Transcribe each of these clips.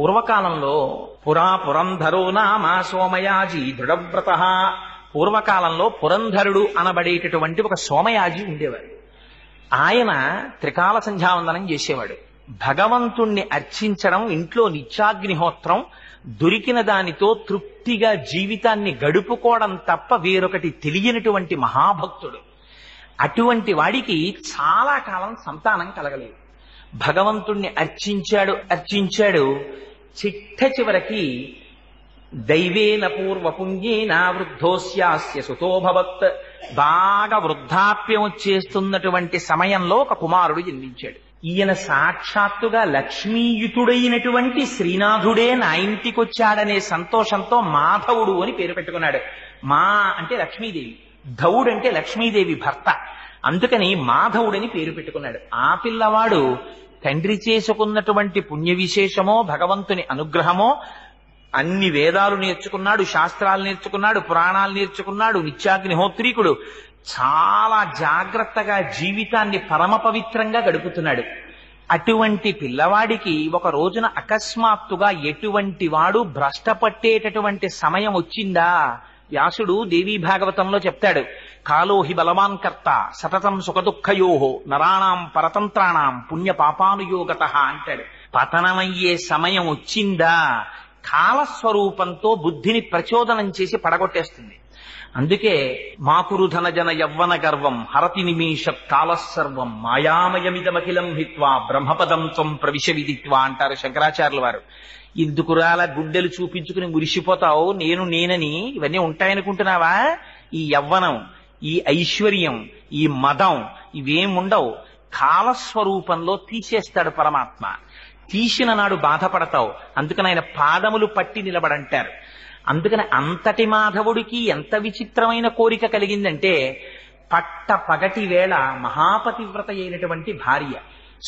పూర్వకాలంలో పురంధరో నామ సోమయాజీ దృఢవ్రత. పూర్వకాలంలో పురంధరుడు అనబడేటటువంటి ఒక సోమయాజి ఉండేవాడు. ఆయన త్రికాల సంధ్యావందనం చేసేవాడు. భగవంతుణ్ణి అర్చించడం, ఇంట్లో నిత్యాగ్నిహోత్రం, దొరికిన దానితో తృప్తిగా జీవితాన్ని గడుపుకోవడం తప్ప వేరొకటి తెలియనటువంటి మహాభక్తుడు. అటువంటి వాడికి చాలా కాలం సంతానం కలగలేదు. భగవంతుణ్ణి అర్చించాడు. చిట్ట చివరికి దైవేన పూర్వపుణ్యేన వృద్ధోస్యాస్య సుతోభవత్. బాగా వృద్ధాప్యం వచ్చేస్తున్నటువంటి సమయంలో ఒక కుమారుడు జన్మించాడు. ఈయన సాక్షాత్తుగా లక్ష్మీయుతుడైనటువంటి శ్రీనాథుడే నా ఇంటికొచ్చాడనే సంతోషంతో మాధవుడు అని పేరు పెట్టుకున్నాడు. మా అంటే లక్ష్మీదేవి, ధవుడు అంటే లక్ష్మీదేవి భర్త. అందుకని మాధవుడని పేరు పెట్టుకున్నాడు. ఆ పిల్లవాడు తండ్రి చేసుకున్నటువంటి పుణ్య విశేషమో భగవంతుని అనుగ్రహమో అన్ని వేదాలు నేర్చుకున్నాడు, శాస్త్రాలు నేర్చుకున్నాడు, పురాణాలు నేర్చుకున్నాడు, నిత్యాగ్నిహోత్రీకుడు. చాలా జాగ్రత్తగా జీవితాన్ని పరమ పవిత్రంగా గడుపుతున్నాడు. అటువంటి పిల్లవాడికి ఒక రోజున అకస్మాత్తుగా ఎటువంటి వాడు భ్రష్టపట్టేటటువంటి సమయం వచ్చిందా? వ్యాసుడు దేవీ భాగవతంలో చెప్తాడు, కాలోహి బలవాన్ కర్త సతతం సుఖదుఃఖయోహో నరాణాం పరతంత్రాణం పుణ్య పాపానుయోగత అంటాడు. పతనమయ్యే సమయం వచ్చిందా కాలస్వరూపంతో బుద్ధిని ప్రచోదనం చేసి పడగొట్టేస్తుంది. అందుకే మాకురు ధనజన యవ్వన గర్వం హరతి నిమీషత్ కాలస్సర్వం మాయామయమిదమఖిలం హిత్వా బ్రహ్మపదం త్వం ప్రవిశ విదిత్వా అంటారు శంకరాచార్యుల వారు. ఇందుకురాల గుడ్డెలు చూపించుకుని మురిసిపోతావు నేనని ఇవన్నీ ఉంటాయనుకుంటున్నావా? ఈ యవ్వనం, ఈ ఐశ్వర్యం, ఈ మదం ఇవేముండవు. కాలస్వరూపంలో తీసేస్తాడు పరమాత్మ. తీసిన నాడు బాధపడతావు. అందుకని ఆయన పాదములు పట్టి నిలబడంటారు. అందుకని అంతటి మాధవుడికి ఎంత విచిత్రమైన కోరిక కలిగిందంటే, పట్ట పగటి వేళ మహాపతివ్రత అయినటువంటి భార్య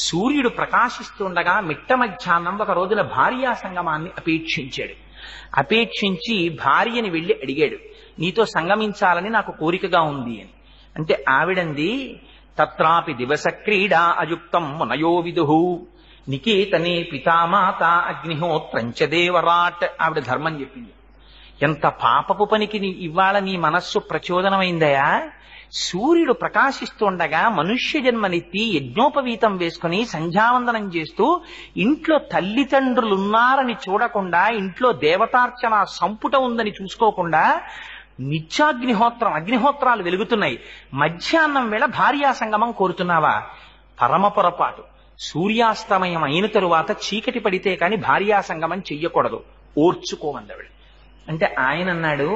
సూర్యుడు ప్రకాశిస్తుండగా మిట్ట మధ్యాహ్నం ఒక రోజున భార్యా సంగమాన్ని అపేక్షించి భార్యని వెళ్లి అడిగాడు, నీతో సంగమించాలని నాకు కోరికగా ఉంది అని. అంటే ఆవిడంది, తత్రాపి దివస క్రీడా అయుక్తం మునయో విదుహు నికేతనే పితామాత అగ్నిహోత్రంచ దేవరాట్. ఆవిడ ధర్మం చెప్పింది. ఎంత పాపపు పనికి ఇవాళ నీ మనస్సు ప్రచోదనమైందయా? సూర్యుడు ప్రకాశిస్తుండగా మనుష్య జన్మనెత్తి యజ్ఞోపవీతం వేసుకుని సంధ్యావందనం చేస్తూ ఇంట్లో తల్లిదండ్రులున్నారని చూడకుండా, ఇంట్లో దేవతార్చన సంపుట ఉందని చూసుకోకుండా అగ్నిహోత్రాలు వెలుగుతున్నాయి, మధ్యాహ్నం వేళ భార్యా సంగమం కోరుతున్నావా? పరమ పొరపాటు. సూర్యాస్తమయం అయిన తరువాత చీకటి పడితే కాని భార్యా సంగమం చెయ్యకూడదు, ఓర్చుకోమందవిడ. అంటే ఆయన అన్నాడు,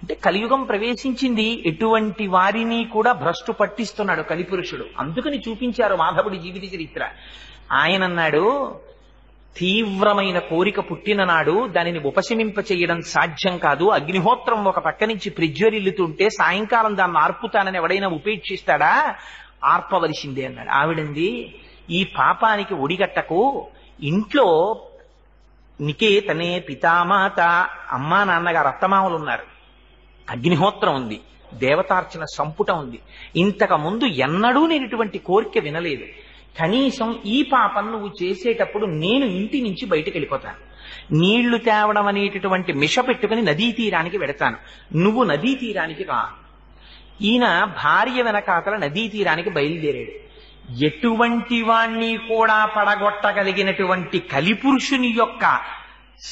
అంటే కలియుగం ప్రవేశించింది, ఎటువంటి వారిని కూడా భ్రష్టు పట్టిస్తున్నాడు కలిపురుషుడు. అందుకని చూపించారు మాధవుడి జీవిత చరిత్ర. ఆయన అన్నాడు, తీవ్రమైన కోరిక పుట్టిన నాడు దానిని ఉపశమింప చేయడం సాధ్యం కాదు. అగ్నిహోత్రం ఒక పక్క నుంచి ప్రజ్వరిల్లుతుంటే సాయంకాలం దాన్ని ఆర్పుతానని ఎవడైనా ఉపేక్షిస్తాడా? ఆర్పవలసిందే అన్నాడు. ఆవిడంది, ఈ పాపానికి ఒడిగట్టకు, ఇంట్లో నికేతనే పితామాత అమ్మా నాన్నగారు అత్తమామలు ఉన్నారు, అగ్నిహోత్రం ఉంది, దేవతార్చన సంపుట ఉంది. ఇంతకు ముందు ఎన్నడూ నేను ఇటువంటి కోరిక వినలేదు. కనీసం ఈ పాపం నువ్వు చేసేటప్పుడు నేను ఇంటి నుంచి బయటకు వెళ్ళిపోతాను, నీళ్లు తేవడం అనేటటువంటి మిష పెట్టుకుని నదీ తీరానికి వెడతాను, నువ్వు నదీ తీరానికి రా. ఈయన భార్య వెనకాతల నదీ తీరానికి బయలుదేరాడు. ఎటువంటి వాణ్ణి కూడా పడగొట్టగలిగినటువంటి కలిపురుషుని యొక్క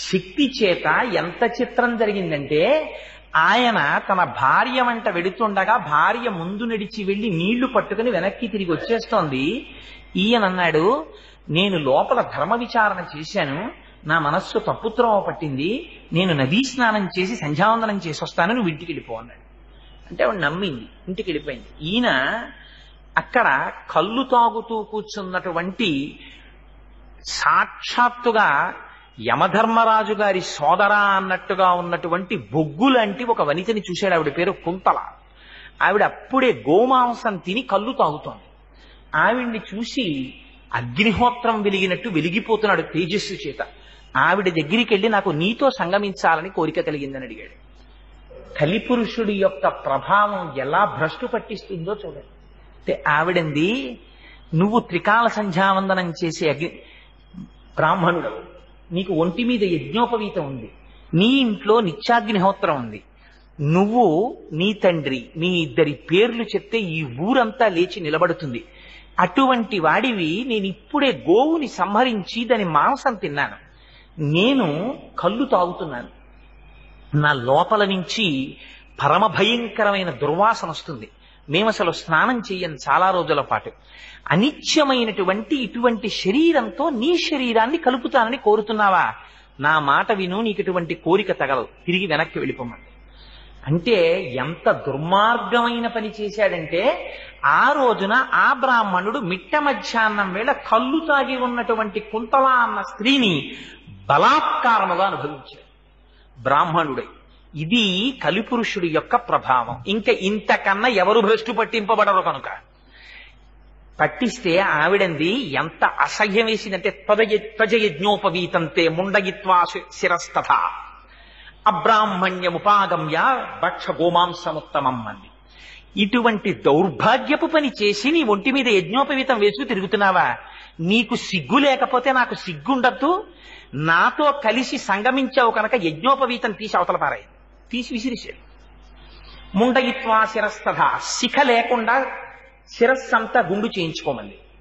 శక్తి చేత ఎంత చిత్రం జరిగిందంటే, ఆయన తన భార్య వెంట వెడుతుండగా భార్య ముందు నడిచి వెళ్లి నీళ్లు పట్టుకుని వెనక్కి తిరిగి వచ్చేస్తోంది. ఈయనన్నాడు, నేను లోపల ధర్మ విచారణ చేశాను, నా మనస్సు తప్పుత్రోవ పట్టింది, నేను నదీ స్నానం చేసి సంధ్యావందనం చేసి వస్తాను, నువ్వు ఇంటికి వెళ్ళిపో అన్నాడు. అంటే ఆవిడ నమ్మింది, ఇంటికి వెళ్ళిపోయింది. ఈయన అక్కడ కళ్ళు తాగుతూ కూర్చున్నటువంటి సాక్షాత్తుగా యమధర్మరాజు గారి సోదరా అన్నట్టుగా ఉన్నటువంటి బొగ్గు లాంటి ఒక వనితని చూశాడు. ఆవిడ పేరు కుంతల. ఆవిడ అప్పుడే గోమాంసం తిని కళ్ళు తాగుతోంది. ఆవిడ్ని చూసి అగ్నిహోత్రం వెలిగినట్టు వెలిగిపోతున్నాడు తేజస్సు చేత. ఆవిడ దగ్గరికి వెళ్ళి, నాకు నీతో సంగమించాలని కోరిక కలిగిందని అడిగాడు. కలిపురుషుడి యొక్క ప్రభావం ఎలా భ్రష్టు పట్టిస్తుందో చూడండి. ఆవిడంది, నువ్వు త్రికాల సంధ్యావందనం చేసే బ్రాహ్మణుడవు, నీకు ఒంటి మీద యజ్ఞోపవీతం ఉంది, నీ ఇంట్లో నిత్యాగ్నిహోత్రం ఉంది, నువ్వు నీ తండ్రి మీ ఇద్దరి పేర్లు చెప్తే ఈ ఊరంతా లేచి నిలబడుతుంది. అటువంటి వాడివి నేను ఇప్పుడే గోవుని సంహరించి దాని మాంసం తిన్నాను, నేను కళ్ళు తాగుతున్నాను, నా లోపల నుంచి పరమ భయంకరమైన దుర్వాసన వస్తుంది, మేము అసలు స్నానం చెయ్యను చాలా రోజుల పాటు, అనిత్యమైనటువంటి ఇటువంటి శరీరంతో నీ శరీరాన్ని కలుపుతానని కోరుతున్నావా? నా మాట విను, నీకు ఇటువంటి కోరిక తగలదు, తిరిగి వెనక్కి వెళ్ళిపోమంది. అంటే ఎంత దుర్మార్గమైన పని చేశాడంటే, ఆ రోజున ఆ బ్రాహ్మణుడు మిట్ట మధ్యాహ్నం వేళ కళ్ళు తాగి ఉన్నటువంటి కుంతల అన్న స్త్రీని బలాత్కారముగా అనుభవించాడు బ్రాహ్మణుడై. ఇది కలిపురుషుడి యొక్క ప్రభావం. ఇంకా ఇంతకన్నా ఎవరు భ్రష్టు పట్టింపబడరు కనుక. పట్టిస్తే ఆవిడంది ఎంత అసహ్యం వేసిందంటే, త్వజయజ్ఞోపవీతంతే ముండగిత్వా శిరస్తథ అబ్రాహ్మణ్యముపాగమ్య భక్ష గోమాంసముత్తమం అంది. ఇటువంటి దౌర్భాగ్యపు పని చేసి నీ ఒంటి మీద యజ్ఞోపవీతం వేసుకు తిరుగుతున్నావా? నీకు సిగ్గు లేకపోతే నాకు సిగ్గుండద్దు? నాతో కలిసి సంగమించావు కనుక యజ్ఞోపవీతం తీసి అవతల పారాయి, తీసి విసిరిశాడు. ముండగిత్వా శిరస్తథ, శిఖ లేకుండా శిరస్సంతా గుండు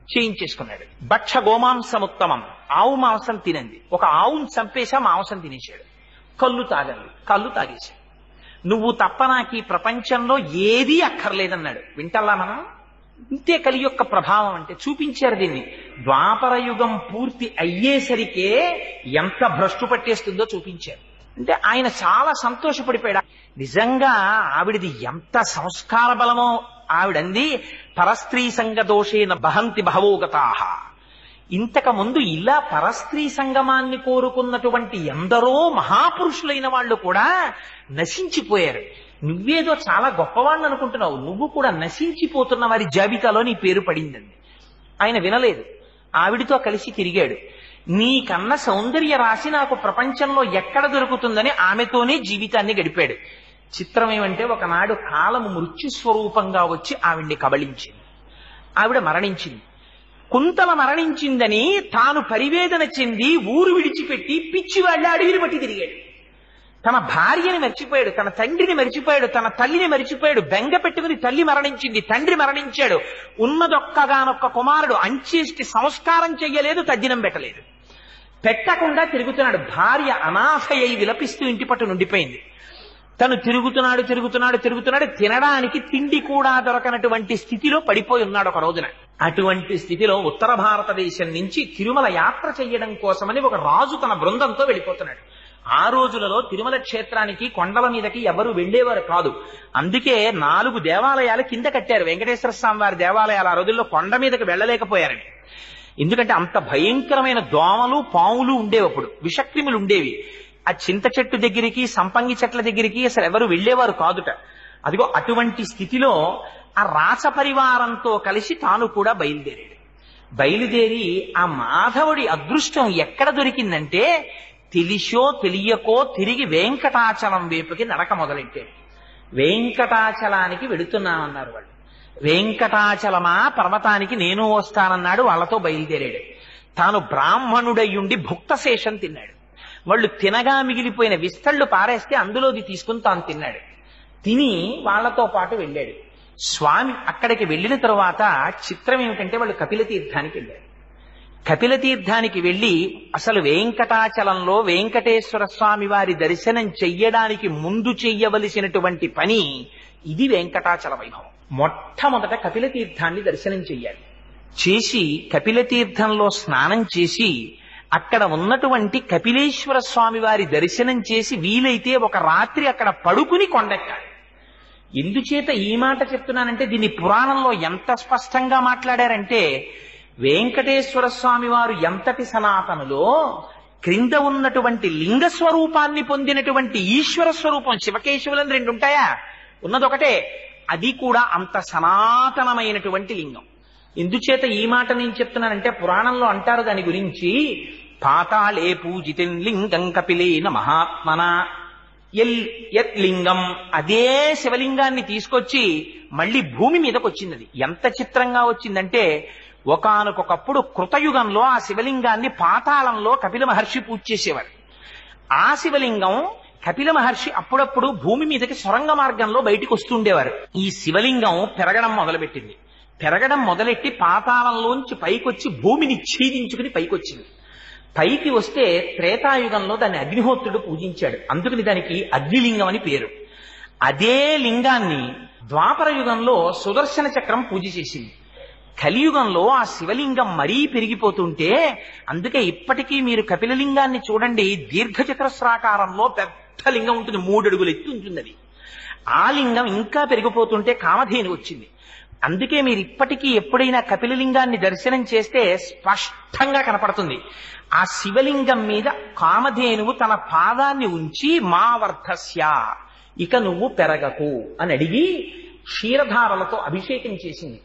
చేయించేసుకున్నాడు. భక్ష గోమాంసముత్తమం, ఆవు మాంసం తినండి. ఒక ఆవును చంపేశా, మాంసం తినేశాడు. కళ్ళు తాగేశాడు. నువ్వు తప్ప నాకు ఈ ప్రపంచంలో ఏదీ అక్కర్లేదన్నాడు. వింటల్లా మనం? ఇంతే కలి యొక్క ప్రభావం అంటే. చూపించారు దీన్ని. ద్వాపర యుగం పూర్తి అయ్యేసరికే ఎంత భ్రష్టు పట్టేస్తుందో చూపించారు. అంటే ఆయన చాలా సంతోషపడిపోయాడు. నిజంగా ఆవిడిది ఎంత సంస్కార బలమో. ఆవిడంది పరస్త్రీ సంగ దోషేన బహంతి బహవోగతాహ. ఇంతకు ముందు ఇలా పరస్త్రీ సంగమాన్ని కోరుకున్నటువంటి ఎందరో మహాపురుషులైన వాళ్ళు కూడా నశించిపోయారు. నువ్వేదో చాలా గొప్పవాణ్ణి అనుకుంటున్నావు, నువ్వు కూడా నశించిపోతున్న వారి జాబితాలో నీ పేరు పడిందండి. ఆయన వినలేదు, ఆవిడితో కలిసి తిరిగాడు. నీకన్న సౌందర్య రాశి నాకు ప్రపంచంలో ఎక్కడ దొరుకుతుందని ఆమెతోనే జీవితాన్ని గడిపాడు. చిత్రం ఏమంటే, ఒకనాడు కాలము మృత్యుస్వరూపంగా వచ్చి ఆవిడ్ని కబళించింది. ఆవిడ మరణించింది. కుంతల మరణించిందని తాను పరివేదన చెంది ఊరు విడిచిపెట్టి పిచ్చివాళ్ళ అడవిని బట్టి తిరిగాడు. తన భార్యని మర్చిపోయాడు, తన తండ్రిని మర్చిపోయాడు, తన తల్లిని మర్చిపోయాడు. బెంగ పెట్టుకుని తల్లి మరణించింది, తండ్రి మరణించాడు. ఉన్నదొక్కగానొక్క కుమారుడు, అంచేష్టి సంస్కారం చెయ్యలేదు, తద్దినం పెట్టలేదు. పెట్టకుండా తిరుగుతున్నాడు. భార్య అనాథయ్యి విలపిస్తూ ఇంటి పట్టు నుండిపోయింది. తను తిరుగుతున్నాడు. తినడానికి తిండి కూడా దొరకనటువంటి స్థితిలో పడిపోయి ఉన్నాడు ఒక రోజున. అటువంటి స్థితిలో ఉత్తర భారతదేశం నుంచి తిరుమల యాత్ర చెయ్యడం కోసమని ఒక రాజు తన బృందంతో వెళ్ళిపోతున్నాడు. ఆ రోజులలో తిరుమల క్షేత్రానికి కొండల మీదకి ఎవరు వెళ్లేవారు కాదు. అందుకే 4 దేవాలయాలు కింద కట్టారు. వెంకటేశ్వర స్వామి వారి దేవాలయాలు ఆ రోజుల్లో కొండ మీదకి వెళ్ళలేకపోయారని. ఎందుకంటే అంత భయంకరమైన దోమలు, పాములు ఉండేవి, అప్పుడు విషక్రిములు ఉండేవి. ఆ చింత చెట్టు దగ్గరికి, సంపంగి చెట్ల దగ్గరికి అసలు ఎవరు వెళ్లేవారు కాదుట. అదిగో అటువంటి స్థితిలో ఆ రాచ పరివారంతో కలిసి తాను కూడా బయలుదేరి ఆ మాధవుడి అదృష్టం ఎక్కడ దొరికిందంటే, తెలిసో తెలియకో తిరిగి వెంకటాచలం వైపుకి నడక మొదలెట్టాడు. వెంకటాచలానికి వెడుతున్నామన్నారు వాళ్ళు. వెంకటాచలమా పర్వతానికి నేను వస్తానన్నాడు. వాళ్ళతో బయలుదేరాడు. తాను బ్రాహ్మణుడయ్యుండి భుక్తశేషం తిన్నాడు. వాళ్ళు తినగా మిగిలిపోయిన విస్తళ్ళు పారేస్తే అందులోది తీసుకుని తాను తిన్నాడు. తిని వాళ్లతో పాటు వెళ్ళాడు. స్వామి అక్కడికి వెళ్ళిన తరువాత చిత్రం ఏమిటంటే, వాళ్ళు కపిలతీర్థానికి వెళ్ళారు. కపిలతీర్థానికి వెళ్లి అసలు వెంకటాచలంలో వెంకటేశ్వర స్వామి వారి దర్శనం చెయ్యడానికి ముందు చెయ్యవలసినటువంటి పని ఇది. వెంకటాచల వైభవం. మొట్టమొదట కపిలతీర్థాన్ని దర్శనం చెయ్యాలి. చేసి కపిలతీర్థంలో స్నానం చేసి అక్కడ ఉన్నటువంటి కపిలేశ్వర స్వామి వారి దర్శనం చేసి వీలైతే ఒక రాత్రి అక్కడ పడుకుని కొండెక్కాలి. ఎందుచేత ఈ మాట చెప్తున్నానంటే, దీన్ని పురాణంలో ఎంత స్పష్టంగా మాట్లాడారంటే, వెంకటేశ్వర స్వామి వారు ఎంతటి సనాతనులో క్రింద ఉన్నటువంటి లింగ స్వరూపాన్ని పొందినటువంటి ఈశ్వర స్వరూపం, శివకేశవులని 2 ఉంటాయా? ఉన్నదొకటే. అది కూడా అంత సనాతనమైనటువంటి లింగం. ఎందుచేత ఈ మాట నేను చెప్తున్నానంటే, పురాణంలో అంటారు దాని గురించి, పాతాళే పూజితం లింగం కపిలేన మహాత్మన యత్ లింగం. అదే శివలింగాన్ని తీసుకొచ్చి మళ్ళీ భూమి మీదకి వచ్చింది. అది ఎంత చిత్రంగా వచ్చిందంటే, ఒకానొకప్పుడు కృతయుగంలో ఆ శివలింగాన్ని పాతాళంలో కపిల మహర్షి పూజ చేసేవారు. ఆ శివలింగం కపిల మహర్షి అప్పుడప్పుడు భూమి మీదకి సొరంగ మార్గంలో బయటికి వస్తుండేవారు. ఈ శివలింగం పెరగడం మొదలుపెట్టింది. పెరగడం మొదలెట్టి పాతాళంలోంచి పైకొచ్చి భూమిని ఛేదించుకుని పైకొచ్చింది. పైకి వస్తే త్రేతాయుగంలో దాన్ని అగ్నిహోత్రుడు పూజించాడు. అందుకని దానికి అగ్నిలింగం అని పేరు. అదే లింగాన్ని ద్వాపర యుగంలో సుదర్శన చక్రం పూజ చేసింది. కలియుగంలో ఆ శివలింగం మరీ పెరిగిపోతుంటే, అందుకే ఇప్పటికీ మీరు కపిలలింగాన్ని చూడండి, దీర్ఘచతురస్రాకారంలో పెద్ద లింగం ఉంటుంది, 3 అడుగులు ఎత్తు ఉంటుంది. అది ఆ లింగం ఇంకా పెరిగిపోతుంటే కామధేను వచ్చింది. అందుకే మీరు ఇప్పటికీ ఎప్పుడైనా కపిలలింగాన్ని దర్శనం చేస్తే స్పష్టంగా కనపడుతుంది. ఆ శివలింగం మీద కామధేనువు తన పాదాన్ని ఉంచి మా వర్ధస్య, ఇక నువ్వు పెరగకు అని అడిగి క్షీరధారలతో అభిషేకం చేసింది.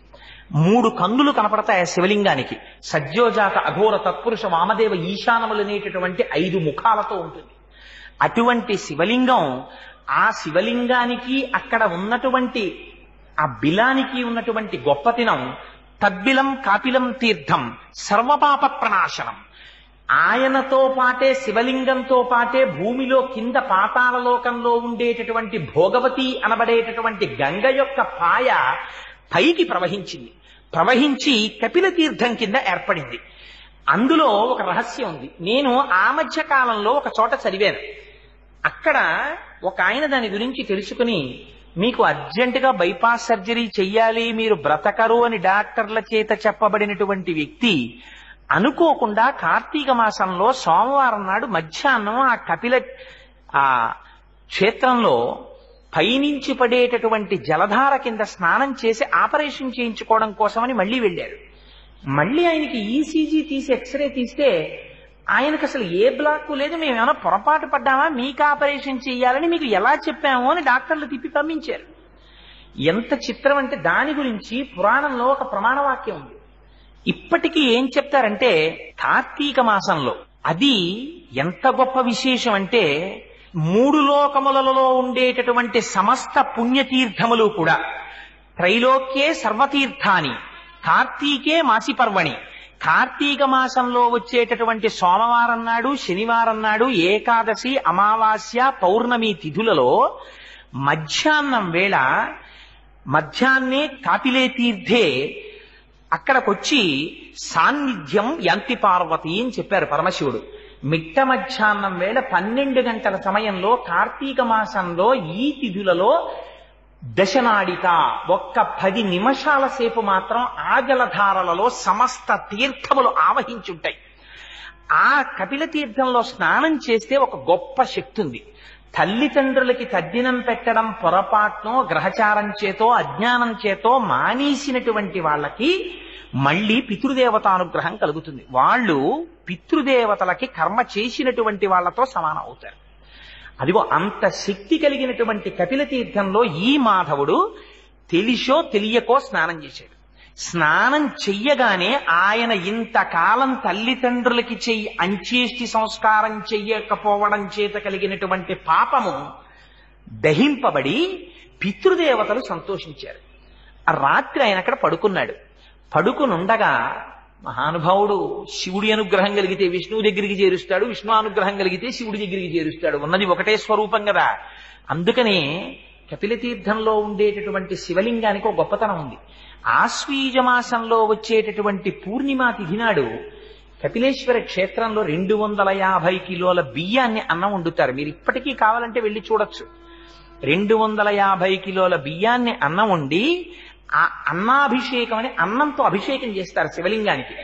3 కన్నులు కనపడతాయి ఆ శివలింగానికి. సజ్జోజాత అఘోర తత్పురుష వామదేవ ఈశానములనేటటువంటి 5 ముఖాలతో ఉంటుంది. అటువంటి శివలింగం, ఆ శివలింగానికి అక్కడ ఉన్నటువంటి ఆ బిలానికి ఉన్నటువంటి గొప్పతనం, తద్బిలం కాపిలం తీర్థం సర్వపాప ప్రణాశనం. ఆయనతో పాటే, శివలింగంతో పాటే భూమిలో కింద పాతాళలోకంలో ఉండేటటువంటి భోగవతి అనబడేటటువంటి గంగ యొక్క పాయ పైకి ప్రవహించింది. ప్రవహించి కపిల తీర్థం కింద ఏర్పడింది. అందులో ఒక రహస్యం ఉంది. నేను ఆ మధ్య కాలంలో ఒక చోట చదివాను. అక్కడ ఒక ఆయన దాని గురించి తెలుసుకుని, మీకు అర్జెంటుగా బైపాస్ సర్జరీ చెయ్యాలి, మీరు బ్రతకరు అని డాక్టర్ల చేత చెప్పబడినటువంటి వ్యక్తి అనుకోకుండా కార్తీక మాసంలో సోమవారం నాడు మధ్యాహ్నం ఆ కపిల ఆ క్షేత్రంలో పైనుంచి పడేటటువంటి జలధార కింద స్నానం చేసి ఆపరేషన్ చేయించుకోవడం కోసమని మళ్ళీ వెళ్ళారు. మళ్ళీ ఆయనకి ఈసీజీ తీసి ఎక్స్రే తీస్తే ఆయనకు అసలు ఏ బ్లాక్ లేదు. మేము ఏమైనా పొరపాటు పడ్డామా, మీకు ఆపరేషన్ చేయాలని మీకు ఎలా చెప్పాము అని డాక్టర్లు తిప్పి పంపించారు. ఎంత చిత్రం అంటే, దాని గురించి పురాణంలో ఒక ప్రమాణవాక్యం ఉంది. ఇప్పటికీ ఏం చెప్తారంటే, కార్తీక మాసంలో అది ఎంత గొప్ప విశేషం అంటే, 3 లోకములలో ఉండేటటువంటి సమస్త పుణ్యతీర్థములు కూడా, త్రైలోక్యే సర్వతీర్థాని కార్తీకే మాసి పర్వణి, కార్తీక మాసంలో వచ్చేటటువంటి సోమవారం నాడు, శనివారం నాడు, ఏకాదశి, అమావాస్య, పౌర్ణమి తిథులలో మధ్యాహ్నం వేళ, మధ్యాహ్నే కాపిలే తీర్థే అక్కడికొచ్చి సాన్నిధ్యం యాంతి పార్వతి అని చెప్పారు పరమశివుడు. మిట్ట మధ్యాహ్నం వేళ 12 గంటల సమయంలో కార్తీక మాసంలో ఈ తిథులలో దశనాడిక, ఒక్క 10 నిమిషాల సేపు మాత్రం ఆ జలధారలలో సమస్త తీర్థములు ఆవహించుంటాయి. ఆ కపిల తీర్థంలో స్నానం చేస్తే ఒక గొప్ప శక్తి ఉంది. తల్లిదండ్రులకి తద్దినం పెట్టడం పొరపాటునో, గ్రహచారం చేతో, అజ్ఞానం చేతో మానేసినటువంటి వాళ్ళకి మళ్ళీ పితృదేవతానుగ్రహం కలుగుతుంది. వాళ్ళు పితృదేవతలకి కర్మ చేసినటువంటి వాళ్లతో సమానం అవుతారు. అదిగో అంత శక్తి కలిగినటువంటి కపిల తీర్థంలో ఈ మాధవుడు తెలిసో తెలియకో స్నానం చేశాడు. స్నానం చెయ్యగానే ఆయన ఇంతకాలం తల్లిదండ్రులకి అంచేష్టి సంస్కారం చెయ్యకపోవడం చేత కలిగినటువంటి పాపము దహింపబడి పితృదేవతలు సంతోషించారు. ఆ రాత్రి ఆయన అక్కడ పడుకున్నాడు. పడుకునుండగా మహానుభావుడు శివుడి అనుగ్రహం కలిగితే విష్ణువు దగ్గరికి చేరుస్తాడు, విష్ణు అనుగ్రహం కలిగితే శివుడి దగ్గరికి చేరుస్తాడు. ఉన్నది ఒకటే స్వరూపం కదా. అందుకనే కపిల తీర్థంలో ఉండేటటువంటి శివలింగానికి ఒక గొప్పతనం ఉంది. ఆశ్వీజ మాసంలో వచ్చేటటువంటి పూర్ణిమా తిథి నాడు కపిలేశ్వర క్షేత్రంలో 250 కిలోల బియ్యాన్ని అన్నం వండుతారు. మీరు ఇప్పటికీ కావాలంటే వెళ్ళి చూడొచ్చు. 250 కిలోల బియ్యాన్ని అన్నం వండి ఆ అన్నాభిషేకం అని అన్నంతో అభిషేకం చేస్తారు శివలింగానికి.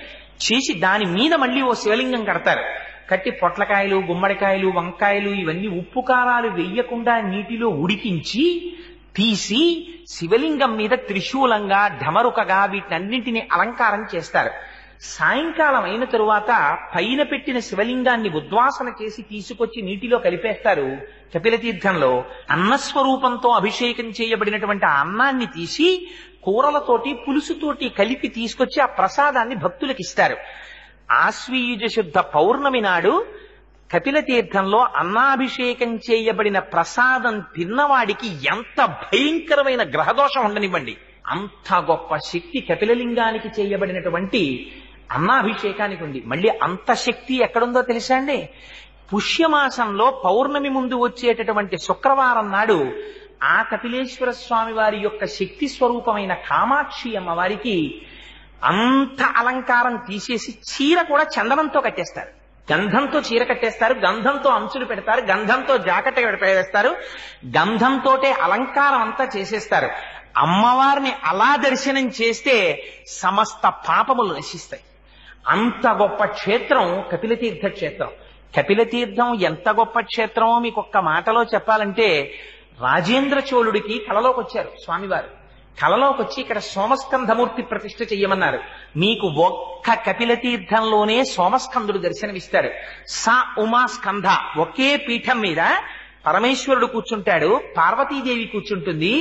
చేసి దాని మీద మళ్ళీ ఓ శివలింగం కడతారు. కట్టి పొట్లకాయలు, గుమ్మడికాయలు, వంకాయలు ఇవన్నీ ఉప్పు కారాలు వెయ్యకుండా నీటిలో ఉడికించి తీసి శివలింగం మీద త్రిశూలంగా, ఢమరుకగా వీటినన్నింటినీ అలంకారం చేస్తారు. సాయంకాలం అయిన తరువాత పైన పెట్టిన శివలింగాన్ని ఉద్వాసన చేసి తీసుకొచ్చి నీటిలో కలిపేస్తారు. కపిల తీర్థంలో అన్నస్వరూపంతో అభిషేకం చేయబడినటువంటి ఆ అన్నాన్ని తీసి కూరలతోటి, పులుసుతోటి కలిపి తీసుకొచ్చి ఆ ప్రసాదాన్ని భక్తులకు ఇస్తారు. ఆశ్వీయుజ శుద్ధ పౌర్ణమి నాడు కపిల తీర్థంలో అన్నాభిషేకం చేయబడిన ప్రసాదం తిన్నవాడికి ఎంత భయంకరమైన గ్రహదోషం ఉండనివ్వండి, అంత గొప్ప శక్తి కపిలలింగానికి చేయబడినటువంటి అన్నాభిషేకానికి ఉంది. మళ్ళీ అంత శక్తి ఎక్కడుందో తెలుసా అండి? పుష్యమాసంలో పౌర్ణమి ముందు వచ్చేటటువంటి శుక్రవారం నాడు ఆ కపిలేశ్వర స్వామి వారి యొక్క శక్తి స్వరూపమైన కామాక్షి అమ్మవారికి అంత అలంకారం తీసేసి చీర కూడా చందనంతో కట్టేస్తారు. గంధంతో చీర కట్టేస్తారు, గంధంతో అంచులు పెడతారు, గంధంతో జాకెట్ వేస్తారు, గంధంతోటే అలంకారం అంతా చేసేస్తారు. అమ్మవారిని అలా దర్శనం చేస్తే సమస్త పాపములు నశిస్తాయి. అంత గొప్ప క్షేత్రం కపిలతీర్థ క్షేత్రం. కపిలతీర్థం ఎంత గొప్ప క్షేత్రమో మీకు ఒక్క మాటలో చెప్పాలంటే, రాజేంద్ర చోళుడికి కలలోకి వచ్చారు స్వామివారు. కలలోకి వచ్చి ఇక్కడ సోమస్కంధమూర్తి ప్రతిష్ఠ చెయ్యమన్నారు. మీకు ఒక్క కపిలతీర్థంలోనే సోమస్కందుడు దర్శనమిస్తాడు. సా ఉమా స్కంధ ఒకే పీఠం మీద పరమేశ్వరుడు కూర్చుంటాడు, పార్వతీదేవి కూర్చుంటుంది.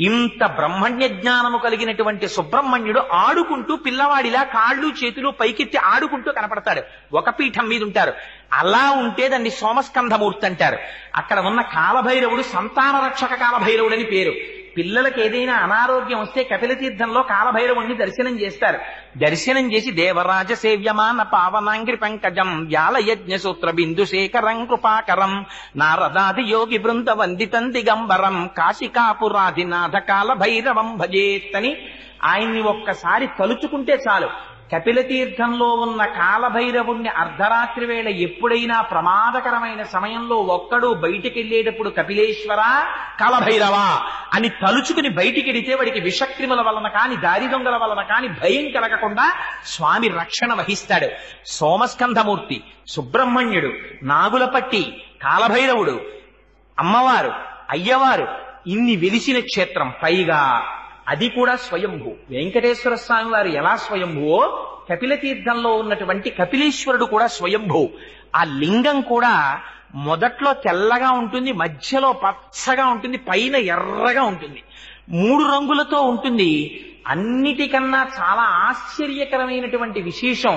ఇంత బ్రహ్మణ్య జ్ఞానము కలిగినటువంటి సుబ్రహ్మణ్యుడు ఆడుకుంటూ పిల్లవాడిలా కాళ్ళు చేతులు పైకెత్తి ఆడుకుంటూ కనపడతాడు. ఒక పీఠం మీద ఉంటారు. అలా ఉంటే దాన్ని సోమస్కంధమూర్తి అంటారు. అక్కడ ఉన్న కాలభైరవుడు సంతాన రక్షక కాలభైరవుడు అని పేరు. పిల్లలకి ఏదైనా అనారోగ్యం వస్తే కపిలతీర్థంలో కాలభైరవుణ్ణి దర్శనం చేస్తారు. దర్శనం చేసి దేవరాజ సేవ్యమాన పావనాంగ్రి పంకజం వ్యాల యజ్ఞ సూత్ర బిందు శేఖరం కృపాకరం నారదాది యోగి బృంద వందితం దిగంబరం కాశికాపురాధినాథ కాలభైరవం భజేత్తని ఆయన్ని ఒక్కసారి తలుచుకుంటే చాలు. కపిలతీర్థంలో ఉన్న కాలభైరవుణ్ణి అర్ధరాత్రి వేళ ఎప్పుడైనా ప్రమాదకరమైన సమయంలో ఒక్కడు బయటికెళ్లేటప్పుడు కపిలేశ్వర కాలభైరవ అని తలుచుకుని బయటికెడితే వాడికి విషక్రిముల వలన కాని దారి దొంగల వలన కాని భయం కలగకుండా స్వామి రక్షణ వహిస్తాడు. సోమస్కంధమూర్తి, సుబ్రహ్మణ్యుడు, నాగులపట్టి, కాలభైరవుడు, అమ్మవారు, అయ్యవారు ఇన్ని వెలిసిన క్షేత్రం. పైగా అది కూడా స్వయంభూ. వెంకటేశ్వర స్వామి వారు ఎలా స్వయంభువో కపిలతీర్థంలో ఉన్నటువంటి కపిలేశ్వరుడు కూడా స్వయంభూ. ఆ లింగం కూడా మొదట్లో తెల్లగా ఉంటుంది, మధ్యలో పచ్చగా ఉంటుంది, పైన ఎర్రగా ఉంటుంది, 3 రంగులతో ఉంటుంది. అన్నిటికన్నా చాలా ఆశ్చర్యకరమైనటువంటి విశేషం,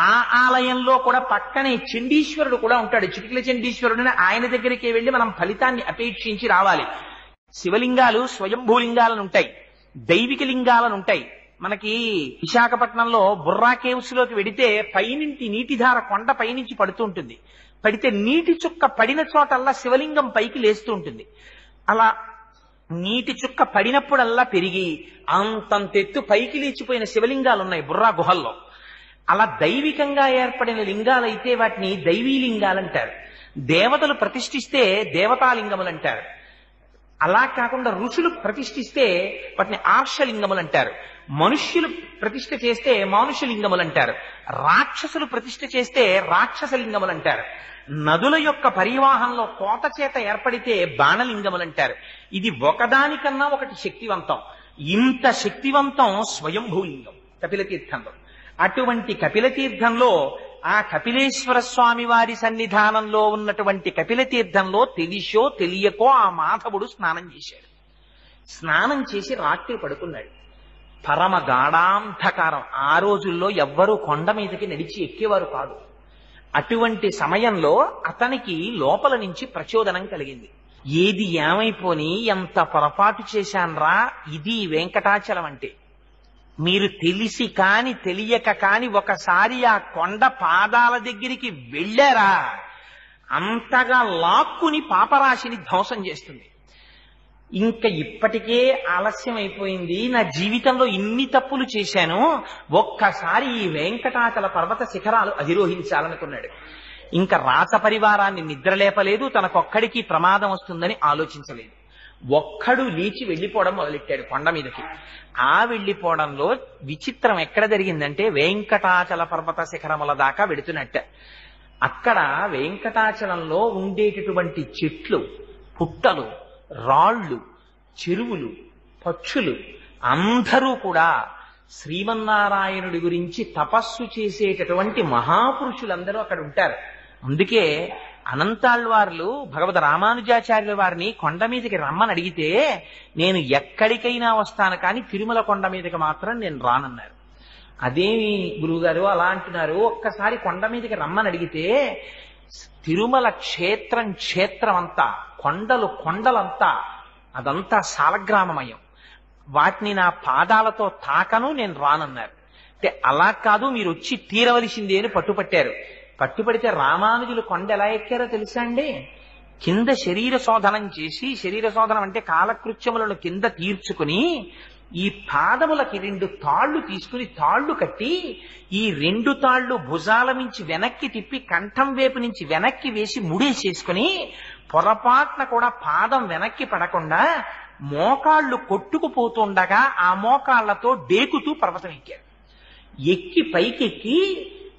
ఆ ఆలయంలో కూడా పక్కనే చండీశ్వరుడు కూడా ఉంటాడు. చిటికల చండీశ్వరుడు. ఆయన దగ్గరికి వెళ్లి మనం ఫలితాన్ని అపేక్షించి రావాలి. శివలింగాలు స్వయంభూలింగాలను ఉంటాయి, దైవిక లింగాలను ఉంటాయి. మనకి విశాఖపట్నంలో బుర్రా కేవ్స్ లోకి వెడితే పైనుంచి నీటిధార కొండ పైనుంచి పడుతూ ఉంటుంది. పడితే నీటి చుక్క పడిన చోటల్లా శివలింగం పైకి లేస్తూ ఉంటుంది. అలా నీటి చుక్క పడినప్పుడల్లా పెరిగి అంతంతెత్తు పైకి లేచిపోయిన శివలింగాలు ఉన్నాయి బుర్రా గుహల్లో. అలా దైవికంగా ఏర్పడిన లింగాలైతే వాటిని దైవీ లింగాలంటారు. దేవతలు ప్రతిష్ఠిస్తే దేవతాలింగములు అంటారు. అలా కాకుండా ఋషులు ప్రతిష్ఠిస్తే వాటిని ఆర్షలింగములు అంటారు. మనుష్యులు ప్రతిష్ఠ చేస్తే మానుషలింగములు అంటారు. రాక్షసులు ప్రతిష్ఠ చేస్తే రాక్షసలింగములు అంటారు. నదుల యొక్క పరివాహంలో కోత చేత ఏర్పడితే బాణలింగములు అంటారు. ఇది ఒకదానికన్నా ఒకటి శక్తివంతం. ఇంత శక్తివంతం స్వయంభూలింగం కపిలతీర్థంలో. అటువంటి కపిలతీర్థంలో ఆ కపిలేశ్వర స్వామి వారి సన్నిధానంలో ఉన్నటువంటి కపిలతీర్థంలో తెలిసో తెలియకో ఆ మాధవుడు స్నానం చేశాడు. స్నానం చేసి రాత్రి పడుకున్నాడు. పరమ గాఢాంధకారం. ఆ రోజుల్లో ఎవ్వరూ కొండ మీదకి నడిచి ఎక్కేవారు కాదు. అటువంటి సమయంలో అతనికి లోపల నుంచి ప్రచోదనం కలిగింది. ఏది ఏమైపోని ఎంత పొరపాటు చేశాన్రా, ఇది వెంకటాచలం అంటే. మీరు తెలిసి కాని తెలియక కాని ఒకసారి ఆ కొండ పాదాల దగ్గరికి వెళ్ళారా, అంతగా లాక్కుని పాపరాశిని ధ్వంసం చేస్తుంది. ఇంకా ఇప్పటికే ఆలస్యం అయిపోయింది, నా జీవితంలో ఇన్ని తప్పులు చేశాను, ఒక్కసారి ఈ వెంకటాచల పర్వత శిఖరాలు అధిరోహించాలనుకున్నాడు. ఇంకా రాచ పరివారాన్ని నిద్రలేపలేదు, తనకొక్కడికి ప్రమాదం వస్తుందని ఆలోచించలేదు. ఒక్కడు లేచి వెళ్లిపోవడం మొదలెట్టాడు కొండ మీదకి. ఆ వెళ్లిపోవడంలో విచిత్రం ఎక్కడ జరిగిందంటే, వెంకటాచల పర్వత శిఖరముల దాకా వెడుతున్నట్ట. అక్కడ వెంకటాచలంలో ఉండేటటువంటి చెట్లు, పుట్టలు, రాళ్ళు, చెరువులు, పక్షులు అందరూ కూడా శ్రీమన్నారాయణుడి గురించి తపస్సు చేసేటటువంటి మహాపురుషులందరూ అక్కడ ఉంటారు. అందుకే అనంతాళ్వార్లు భగవద్ రామానుజాచార్యుల వారిని కొండ మీదకి రమ్మని అడిగితే, నేను ఎక్కడికైనా వస్తాను కానీ తిరుమల కొండ మీదకి మాత్రం నేను రానన్నారు. అదేమి గురువుగారు అలా అంటున్నారు, ఒక్కసారి కొండ మీదకి రమ్మని అడిగితే, తిరుమల క్షేత్రం అంతా, కొండలంతా, అదంతా సాలగ్రామమయం. వాటిని నా పాదాలతో తాకను, నేను రానన్నారు. అంటే అలా కాదు, మీరు వచ్చి తీరవలసిందే అని పట్టుపట్టారు. పట్టుపడితే రామానుజులు కొండ ఎలా ఎక్కారో తెలుసా అండి? కింద శరీర శోధనం చేసి, శరీర శోధనం అంటే కాలకృత్యములను కింద తీర్చుకుని, ఈ పాదములకి 2 తాళ్లు తీసుకుని తాళ్లు కట్టి, ఈ 2 తాళ్లు భుజాల నుంచి వెనక్కి తిప్పి కంఠం వైపు నుంచి వెనక్కి వేసి ముడేసేసుకుని, పొరపాటున కూడా పాదం వెనక్కి పడకుండా మోకాళ్ళు కొట్టుకుపోతుండగా ఆ మోకాళ్లతో డేకుతూ పర్వతం ఎక్కారు. ఎక్కి పైకెక్కి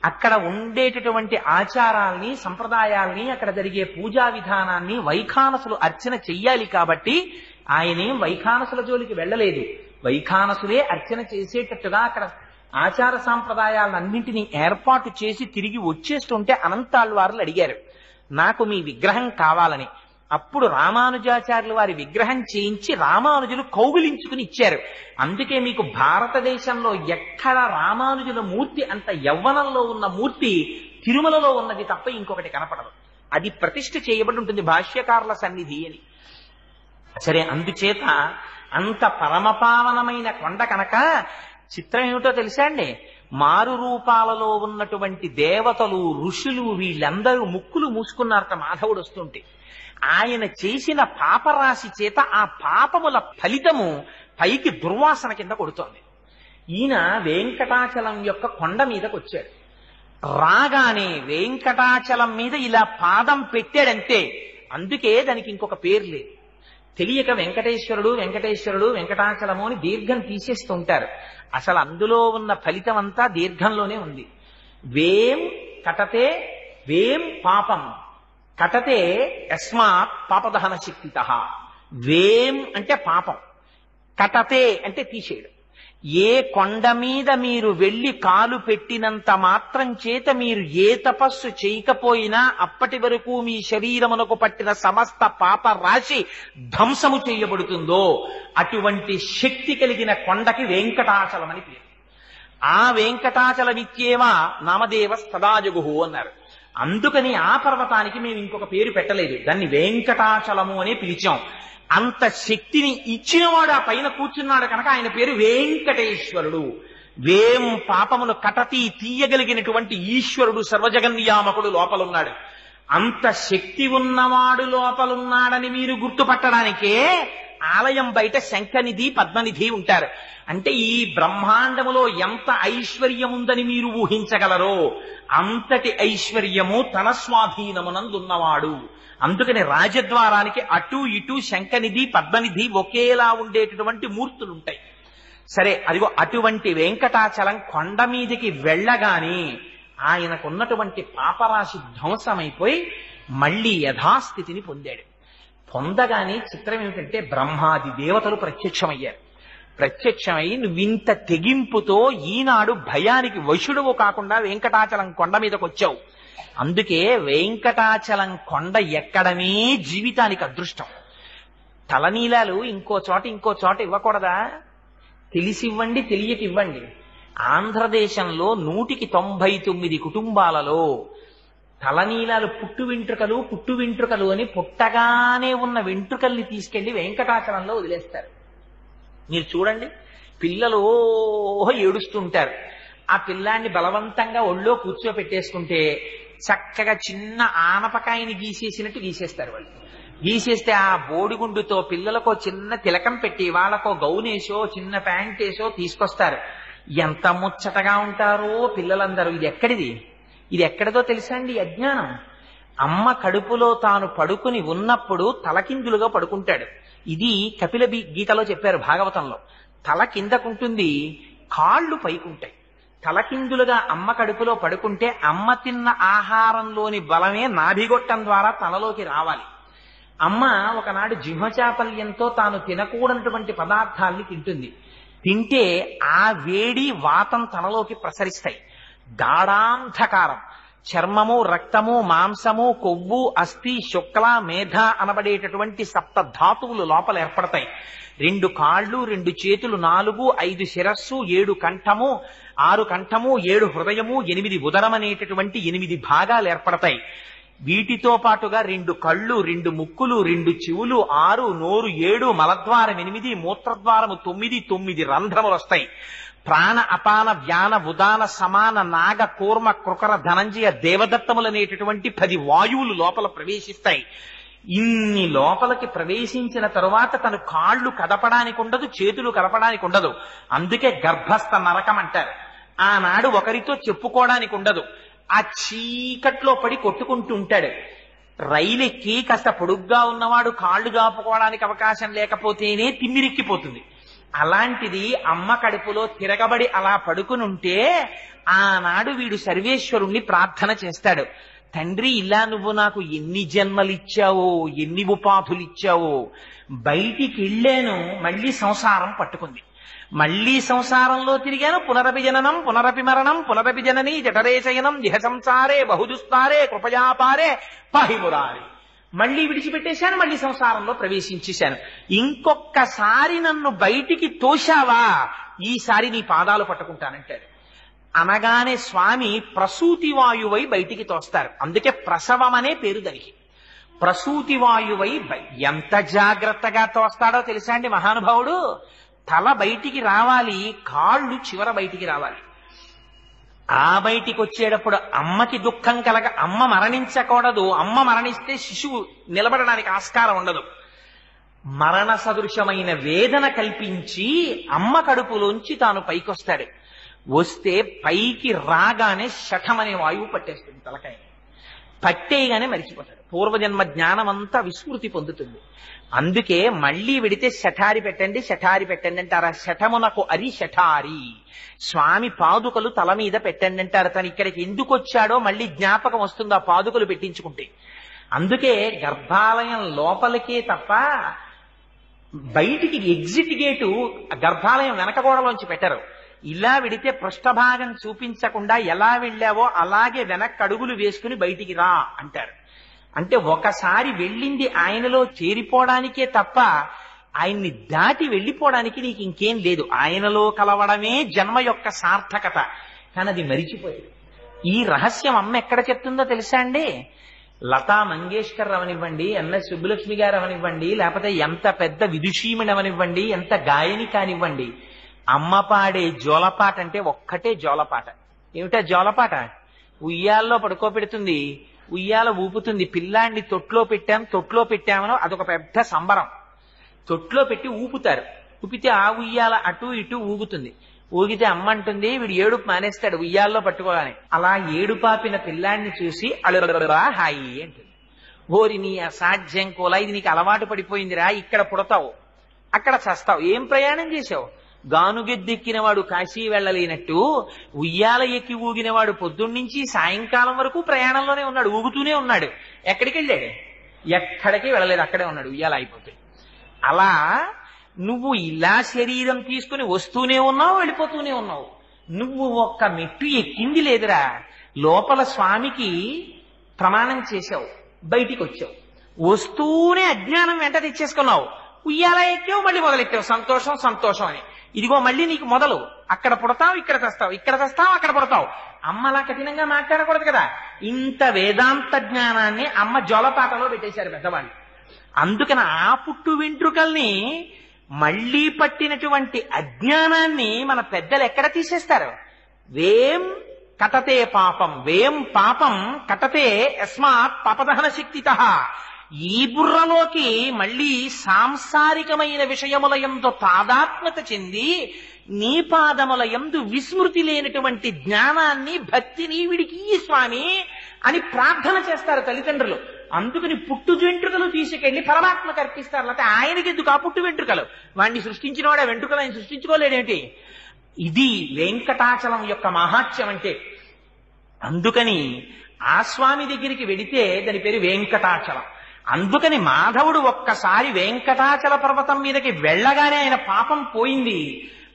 అక్కడ ఉండేటటువంటి ఆచారాల్ని, సంప్రదాయాల్ని, అక్కడ జరిగే పూజా విధానాన్ని వైఖానసులు అర్చన చెయ్యాలి కాబట్టి ఆయనేం వైఖానసుల జోలికి వెళ్ళలేదు. వైఖానసులే అర్చన చేసేటట్టుగా అక్కడ ఆచార సాంప్రదాయాలన్నింటినీ ఏర్పాటు చేసి తిరిగి వచ్చేస్తుంటే అనంతాళ్వార్లు అడిగారు, నాకు మీ విగ్రహం కావాలని. అప్పుడు రామానుజాచార్యులు వారి విగ్రహం చేయించి రామానుజులు కౌగిలించుకుని ఇచ్చారు. అందుకే మీకు భారతదేశంలో ఎక్కడ రామానుజుల మూర్తి అంత యవ్వనంలో ఉన్న మూర్తి తిరుమలలో ఉన్నది తప్ప ఇంకొకటి కనపడదు. అది ప్రతిష్ఠ చేయబడి ఉంటుంది భాష్యకారుల సన్నిధి అని. సరే, అందుచేత అంత పరమపావనమైన కొండ కనుక చిత్రం ఏమిటో తెలుసా అండి? మారు రూపాలలో ఉన్నటువంటి దేవతలు, ఋషులు వీళ్ళందరూ ముక్కులు మూసుకున్నారట మాధవుడు వస్తుంటే. ఆయన చేసిన పాపరాశి చేత ఆ పాపముల ఫలితము పైకి దుర్వాసన కింద కొడుతోంది. ఈయన వెంకటాచలం యొక్క కొండ మీదకి వచ్చాడు. రాగానే వెంకటాచలం మీద ఇలా పాదం పెట్టాడంతే. అందుకే దానికి ఇంకొక పేరు లేదు. తెలియక వెంకటేశ్వరుడు వెంకటేశ్వరుడు వెంకటాచలము అని దీర్ఘం తీసేస్తుంటారు. అసలు అందులో ఉన్న ఫలితం అంతా దీర్ఘంలోనే ఉంది. వేం కటతే వేం పాపం కటతే యస్మాత్ పాపదహన శక్తితః. వేం అంటే పాపం, కటతే అంటే తీసేయడం. ఏ కొండ మీద మీరు వెళ్లి కాలు పెట్టినంత మాత్రం చేత మీరు ఏ తపస్సు చేయకపోయినా అప్పటి వరకు మీ శరీరమునకు పట్టిన సమస్త పాప రాశి ధ్వంసము చేయబడుతుందో అటువంటి శక్తి కలిగిన కొండకి వెంకటాచలం అని పేరు. ఆ వెంకటాచలమిత్యేవా నామదేవ సదాజగుహు అన్నారు. అందుకని ఆ పర్వతానికి మేము ఇంకొక పేరు పెట్టలేదు, దాన్ని వెంకటాచలము అనే పిలిచాం. అంత శక్తిని ఇచ్చినవాడు ఆ పైన కూర్చున్నాడు కనుక ఆయన పేరు వెంకటేశ్వరుడు. వేం పాపమును కటతి తీయగలిగినటువంటి ఈశ్వరుడు, సర్వజగన్నియామకుడు లోపలున్నాడు. అంత శక్తి ఉన్నవాడు లోపలున్నాడని మీరు గుర్తుపట్టడానికే ఆలయం బయట శంఖనిధి, పద్మనిధి ఉంటారు. అంటే ఈ బ్రహ్మాండములో ఎంత ఐశ్వర్యం ఉందని మీరు ఊహించగలరో అంతటి ఐశ్వర్యము తన స్వాధీనమునందున్నవాడు. అందుకని రాజద్వారానికి అటు ఇటు శంఖనిధి, పద్మనిధి ఒకేలా ఉండేటటువంటి మూర్తులుంటాయి. సరే, అదిగో అటువంటి వెంకటాచలం కొండ మీదికి వెళ్ళగానే ఆయనకున్నటువంటి పాపరాశి ధ్వంసమైపోయి మళ్లీ యథాస్థితిని పొందాడు. పొందగానే చిత్రం ఏమిటంటే బ్రహ్మాది దేవతలు ప్రత్యక్షమయ్యారు. ప్రత్యక్షమై నువ్వింత తెగింపుతో ఈనాడు భయానికి వశుడువు కాకుండా వెంకటాచలం కొండ మీదకి వచ్చావు. అందుకే వెంకటాచలం కొండ ఎక్కడమే జీవితానికి అదృష్టం. తలనీలాలు ఇంకో చోట ఇవ్వకూడదా? తెలిసివ్వండి, తెలియక ఇవ్వండి. ఆంధ్రదేశంలో 199 కుటుంబాలలో తలనీలాలు పుట్టు వెంట్రుకలు అని పుట్టగానే ఉన్న వెంట్రుకల్ని తీసుకెళ్లి వెంకటాచలంలో వదిలేస్తారు. మీరు చూడండి, పిల్లలు ఏడుస్తుంటారు. ఆ పిల్లాన్ని బలవంతంగా ఒళ్ళో కూర్చోపెట్టేసుకుంటే చక్కగా చిన్న ఆనపకాయని గీసేసినట్టు గీసేస్తారు వాళ్ళు. గీసేస్తే ఆ బోడిగుండుతో పిల్లలకో చిన్న తిలకం పెట్టి వాళ్ళకో గౌనేసో చిన్న ప్యాంటేసో తీసుకొస్తారు. ఎంత ముచ్చటగా ఉంటారో పిల్లలందరూ. ఇది ఎక్కడిదో తెలుసా అండి? అజ్ఞానం. అమ్మ కడుపులో తాను పడుకుని ఉన్నప్పుడు తలకిందులుగా పడుకుంటాడు. ఇది కపిల గీతలో చెప్పారు భాగవతంలో. తల కిందకుంటుంది, కాళ్ళు పైకుంటాయి. తలకిందులుగా అమ్మ కడుపులో పడుకుంటే అమ్మ తిన్న ఆహారంలోని బలమే నాభిగొట్టం ద్వారా తలలోకి రావాలి. అమ్మ ఒకనాడు జిహ్వచాపల్యంతో తాను తినకూడనటువంటి పదార్థాల్ని తింటుంది. తింటే ఆ వేడి వాతం తనలోకి ప్రసరిస్తాయి. గాఢాంధకారం, చర్మము, రక్తము, మాంసము, కొవ్వు, అస్థి, శుక్ల, మేధ అనబడేటటువంటి 7 ధాతువులు లోపల ఏర్పడతాయి. 2 కాళ్ళు, 2 చేతులు, 4, 5 శిరస్సు, 7 కంఠము, 6 కంఠము, 7 హృదయము, 8 ఉదరం అనేటటువంటి 8 భాగాలు ఏర్పడతాయి. వీటితో పాటుగా 2 కళ్ళు, 2 ముక్కులు, 2 చెవులు, 6 నోరు, 7 మలద్వారం, 8 మూత్రద్వారము, 9 రంధ్రములు వస్తాయి. ప్రాణ అపాన వ్యాన ఉదాన సమాన నాగ కూర్మ కృకర ధనంజయ దేవదత్తములనేటటువంటి 10 వాయువులు లోపల ప్రవేశిస్తాయి. ఇన్ని లోపలికి ప్రవేశించిన తరువాత తను కాళ్ళు కదపడానికి ఉండదు, చేతులు కదపడానికి ఉండదు. అందుకే గర్భస్థ నరకం అంటారు. ఆనాడు ఒకరితో చెప్పుకోవడానికి ఉండదు. ఆ చీకట్లో పడి కొట్టుకుంటూ ఉంటాడు. రైలెక్కి కాస్త పొడుగ్గా ఉన్నవాడు కాళ్ళు దాపుకోవడానికి అవకాశం లేకపోతేనే తిమ్మిరెక్కిపోతుంది. అలాంటిది అమ్మ కడుపులో తిరగబడి అలా పడుకునుంటే ఆనాడు వీడు సర్వేశ్వరుణ్ణి ప్రార్థన చేస్తాడు. తండ్రి, ఇలా నువ్వు నాకు ఎన్ని జన్మలిచ్చావో, ఎన్ని ఉపాధులిచ్చావో. బయటికి వెళ్ళాను, మళ్ళీ సంసారం పట్టుకుంది. మళ్లీ సంసారంలో తిరిగాను. పునరపి జననం పునరపి మరణం పునరపి జననీ జఠరే శయనం జిహ సంసారే బహుదుస్తారే కృపయాపారే పాహిమురారి. మళ్లీ విడిచిపెట్టేశాను, మళ్లీ సంసారంలో ప్రవేశించేశాను. ఇంకొక్కసారి నన్ను బయటికి తోశావా, ఈసారి నీ పాదాలు పట్టుకుంటానంటాడు. అనగానే స్వామి ప్రసూతి వాయువై బయటికి తోస్తారు. అందుకే ప్రసవం అనే పేరు దానికి. ప్రసూతి వాయువై ఎంత జాగ్రత్తగా తోస్తాడో తెలుసా అండి మహానుభావుడు. తల బయటికి రావాలి, కాళ్ళు చివర బయటికి రావాలి. ఆ బయటికి వచ్చేటప్పుడు అమ్మకి దుఃఖం కలగ, అమ్మ మరణించకూడదు. అమ్మ మరణిస్తే శిశువు నిలబడడానికి ఆస్కారం ఉండదు. మరణ సదృశమైన వేదన కల్పించి అమ్మ కడుపులోంచి తాను పైకొస్తాడు. వస్తే పైకి రాగానే శఠమనే వాయువు పట్టేస్తుంది తలకాయ. పట్టేయగానే మరిచిపోతాడు. పూర్వజన్మ జ్ఞానం అంతా విస్మృతి పొందుతుంది. అందుకే మళ్లీ విడితే శఠారి పెట్టండి, శఠారి పెట్టండి అంటారు. ఆ శఠమునకు అరి శఠారి. స్వామి పాదుకలు తల మీద పెట్టండి అంటారు. తను ఇక్కడికి ఎందుకు వచ్చాడో మళ్లీ జ్ఞాపకం వస్తుంది ఆ పాదుకలు పెట్టించుకుంటే. అందుకే గర్భాలయం లోపలికే తప్ప బయటికి ఎగ్జిట్ గేటు గర్భాలయం వెనక గోడలోంచి పెట్టరు. ఇలా విడితే పృష్ఠభాగం చూపించకుండా ఎలా వెళ్ళావో అలాగే వెనక్కి అడుగులు వేసుకుని బయటికి రా అంటారు. అంటే ఒకసారి వెళ్ళింది ఆయనలో చేరిపోవడానికే తప్ప ఆయన్ని దాటి వెళ్ళిపోవడానికి నీకు ఇంకేం లేదు. ఆయనలో కలవడమే జన్మ యొక్క సార్థకత. కానీ అది మరిచిపోయాడు. ఈ రహస్యం అమ్మ ఎక్కడ చెప్తుందో తెలుసా అండి? లతా మంగేష్కర్ అవనివ్వండి, ఎన్ఎస్ సుబ్బులక్ష్మి గారు అవనివ్వండి, లేకపోతే ఎంత పెద్ద విదుషీమణి అవనివ్వండి, ఎంత గాయని కానివ్వండి, అమ్మ పాడే జోలపాట అంటే ఒక్కటే జోలపాట. ఏమిటా జోలపాట? ఉయ్యాల్లో పడుకోబెడుతుంది, ఉయ్యాల ఊపుతుంది. పిల్లాన్ని తొట్లో పెట్టామనో అదొక పెద్ద సంబరం. తొట్లో పెట్టి ఊపుతారు. ఊపితే ఆ ఉయ్యాల అటు ఇటు ఊగుతుంది. ఊగితే అమ్మ అంటుంది, వీడు ఏడుపు మానేస్తాడు ఉయ్యాల్లో పట్టుకోగానే. అలా ఏడుపాపిన పిల్లాన్ని చూసి అలురా హాయి అంటుంది. ఓరి నీ అసాధ్యం కోలా, ఇది నీకు అలవాటు పడిపోయిందిరా. ఇక్కడ పుడతావు, అక్కడ చస్తావు. ఏం ప్రయాణం చేశావు? గానుగెద్దెక్కినవాడు కాశీ వెళ్ళలేనట్టు ఉయ్యాల ఎక్కి ఊగినవాడు పొద్దున్నుంచి సాయంకాలం వరకు ప్రయాణంలోనే ఉన్నాడు, ఊగుతూనే ఉన్నాడు. ఎక్కడికి వెళ్ళాడు? ఎక్కడికి వెళ్ళలేదు, అక్కడే ఉన్నాడు ఉయ్యాల అయిపోతే. అలా నువ్వు ఇలా శరీరం తీసుకుని వస్తూనే ఉన్నావు, వెళ్ళిపోతూనే ఉన్నావు. నువ్వు ఒక్క మెట్టు ఎక్కింది లేదురా. లోపల స్వామికి ప్రమాణం చేశావు, బయటికి వచ్చావు, వస్తూనే అజ్ఞానం వెంట తెచ్చేసుకున్నావు. ఉయ్యాల ఎక్కావు, మళ్ళీ మొదలెట్టావు సంతోషం సంతోషం అని. ఇదిగో మళ్ళీ నీకు మొదలు. అక్కడ పుడతావు, ఇక్కడ తెస్తావు, ఇక్కడ తెస్తావు, అక్కడ పుడతావు. అమ్మ అలా కఠినంగా మాట్లాడకూడదు కదా. ఇంత వేదాంత జ్ఞానాన్ని అమ్మ జోలపాటలో పెట్టేశారు పెద్దవాళ్ళు. అందుకని ఆ పుట్టు వెంట్రుకల్ని మళ్లీ పట్టినటువంటి అజ్ఞానాన్ని మన పెద్దలు ఎక్కడ తీసేస్తారు? వేం కటతే పాపం, వేం పాపం కటతే యస్మాత్ పాపదహన శక్తితః. ఈ బుర్రలోకి మళ్లీ సాంసారికమైన విషయముల యందు తాదాత్మ్యత చెంది నీ పాదముల యందు విస్మృతి లేనటువంటి జ్ఞానాన్ని భక్తిని వీడికి ఈ స్వామి అని ప్రార్థన చేస్తారు తల్లిదండ్రులు. అందుకని పుట్టు వెంట్రుకలు తీసుకెళ్లి పరమాత్మకు అర్పిస్తారు. లేకపోతే ఆయనకి ఎందుకు ఆ పుట్టు వెంట్రుకలు? వాడిని సృష్టించిన వాడు ఆ వెంట్రుకలు ఆయన సృష్టించుకోలేడేంటి? ఇది వెంకటాచలం యొక్క మహాత్మ్యం అంటే. అందుకని ఆ స్వామి దగ్గరికి వెడితే దాని పేరు వెంకటాచలం. అందుకని మాధవుడు ఒక్కసారి వెంకటాచల పర్వతం మీదకి వెళ్ళగానే ఆయన పాపం పోయింది.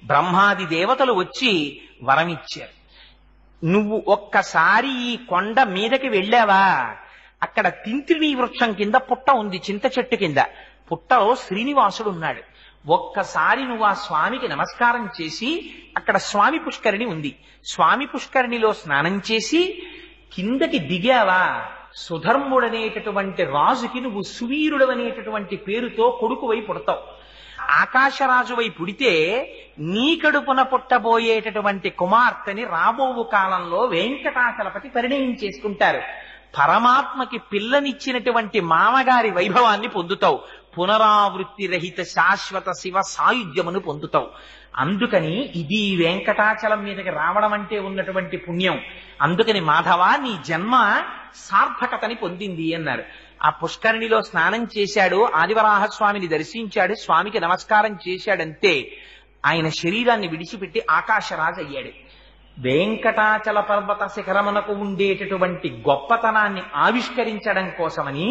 బ్రహ్మాది దేవతలు వచ్చి వరమిచ్చారు. నువ్వు ఒక్కసారి ఈ కొండ మీదకి వెళ్ళావా, అక్కడ తింత్రిణీ వృక్షం కింద పుట్ట ఉంది, చింత చెట్టు కింద. పుట్టలో శ్రీనివాసుడు ఉన్నాడు. ఒక్కసారి నువ్వు ఆ స్వామికి నమస్కారం చేసి, అక్కడ స్వామి పుష్కరిణి ఉంది, స్వామి పుష్కరిణిలో స్నానం చేసి కిందకి దిగావా, సుధర్ముడనేటటువంటి రాజుకి నువ్వు సువీరుడు అనేటటువంటి పేరుతో కొడుకువై పుడతావు. ఆకాశరాజువై పుడితే నీ కడుపున పుట్టబోయేటటువంటి కుమార్తెని రాబోవు కాలంలో వెంకటాచలపతి పరిణయం చేసుకుంటారు. పరమాత్మకి పిల్లనిచ్చినటువంటి మామగారి వైభవాన్ని పొందుతావు. పునరావృత్తి రహిత శాశ్వత శివ సాయుధ్యమును పొందుతావు. అందుకని ఇది వెంకటాచలం మీదకి రావడం అంటే ఉన్నటువంటి పుణ్యం. అందుకని మాధవ నీ జన్మ సార్థకతని పొందింది అన్నారు. ఆ పుష్కరిణిలో స్నానం చేశాడు, ఆదివరాహస్వామిని దర్శించాడు, స్వామికి నమస్కారం చేశాడంతే ఆయన శరీరాన్ని విడిచిపెట్టి ఆకాశరాజు అయ్యాడు. వెంకటాచల పర్వత శిఖరమునకు ఉండేటటువంటి గొప్పతనాన్ని ఆవిష్కరించడం కోసమని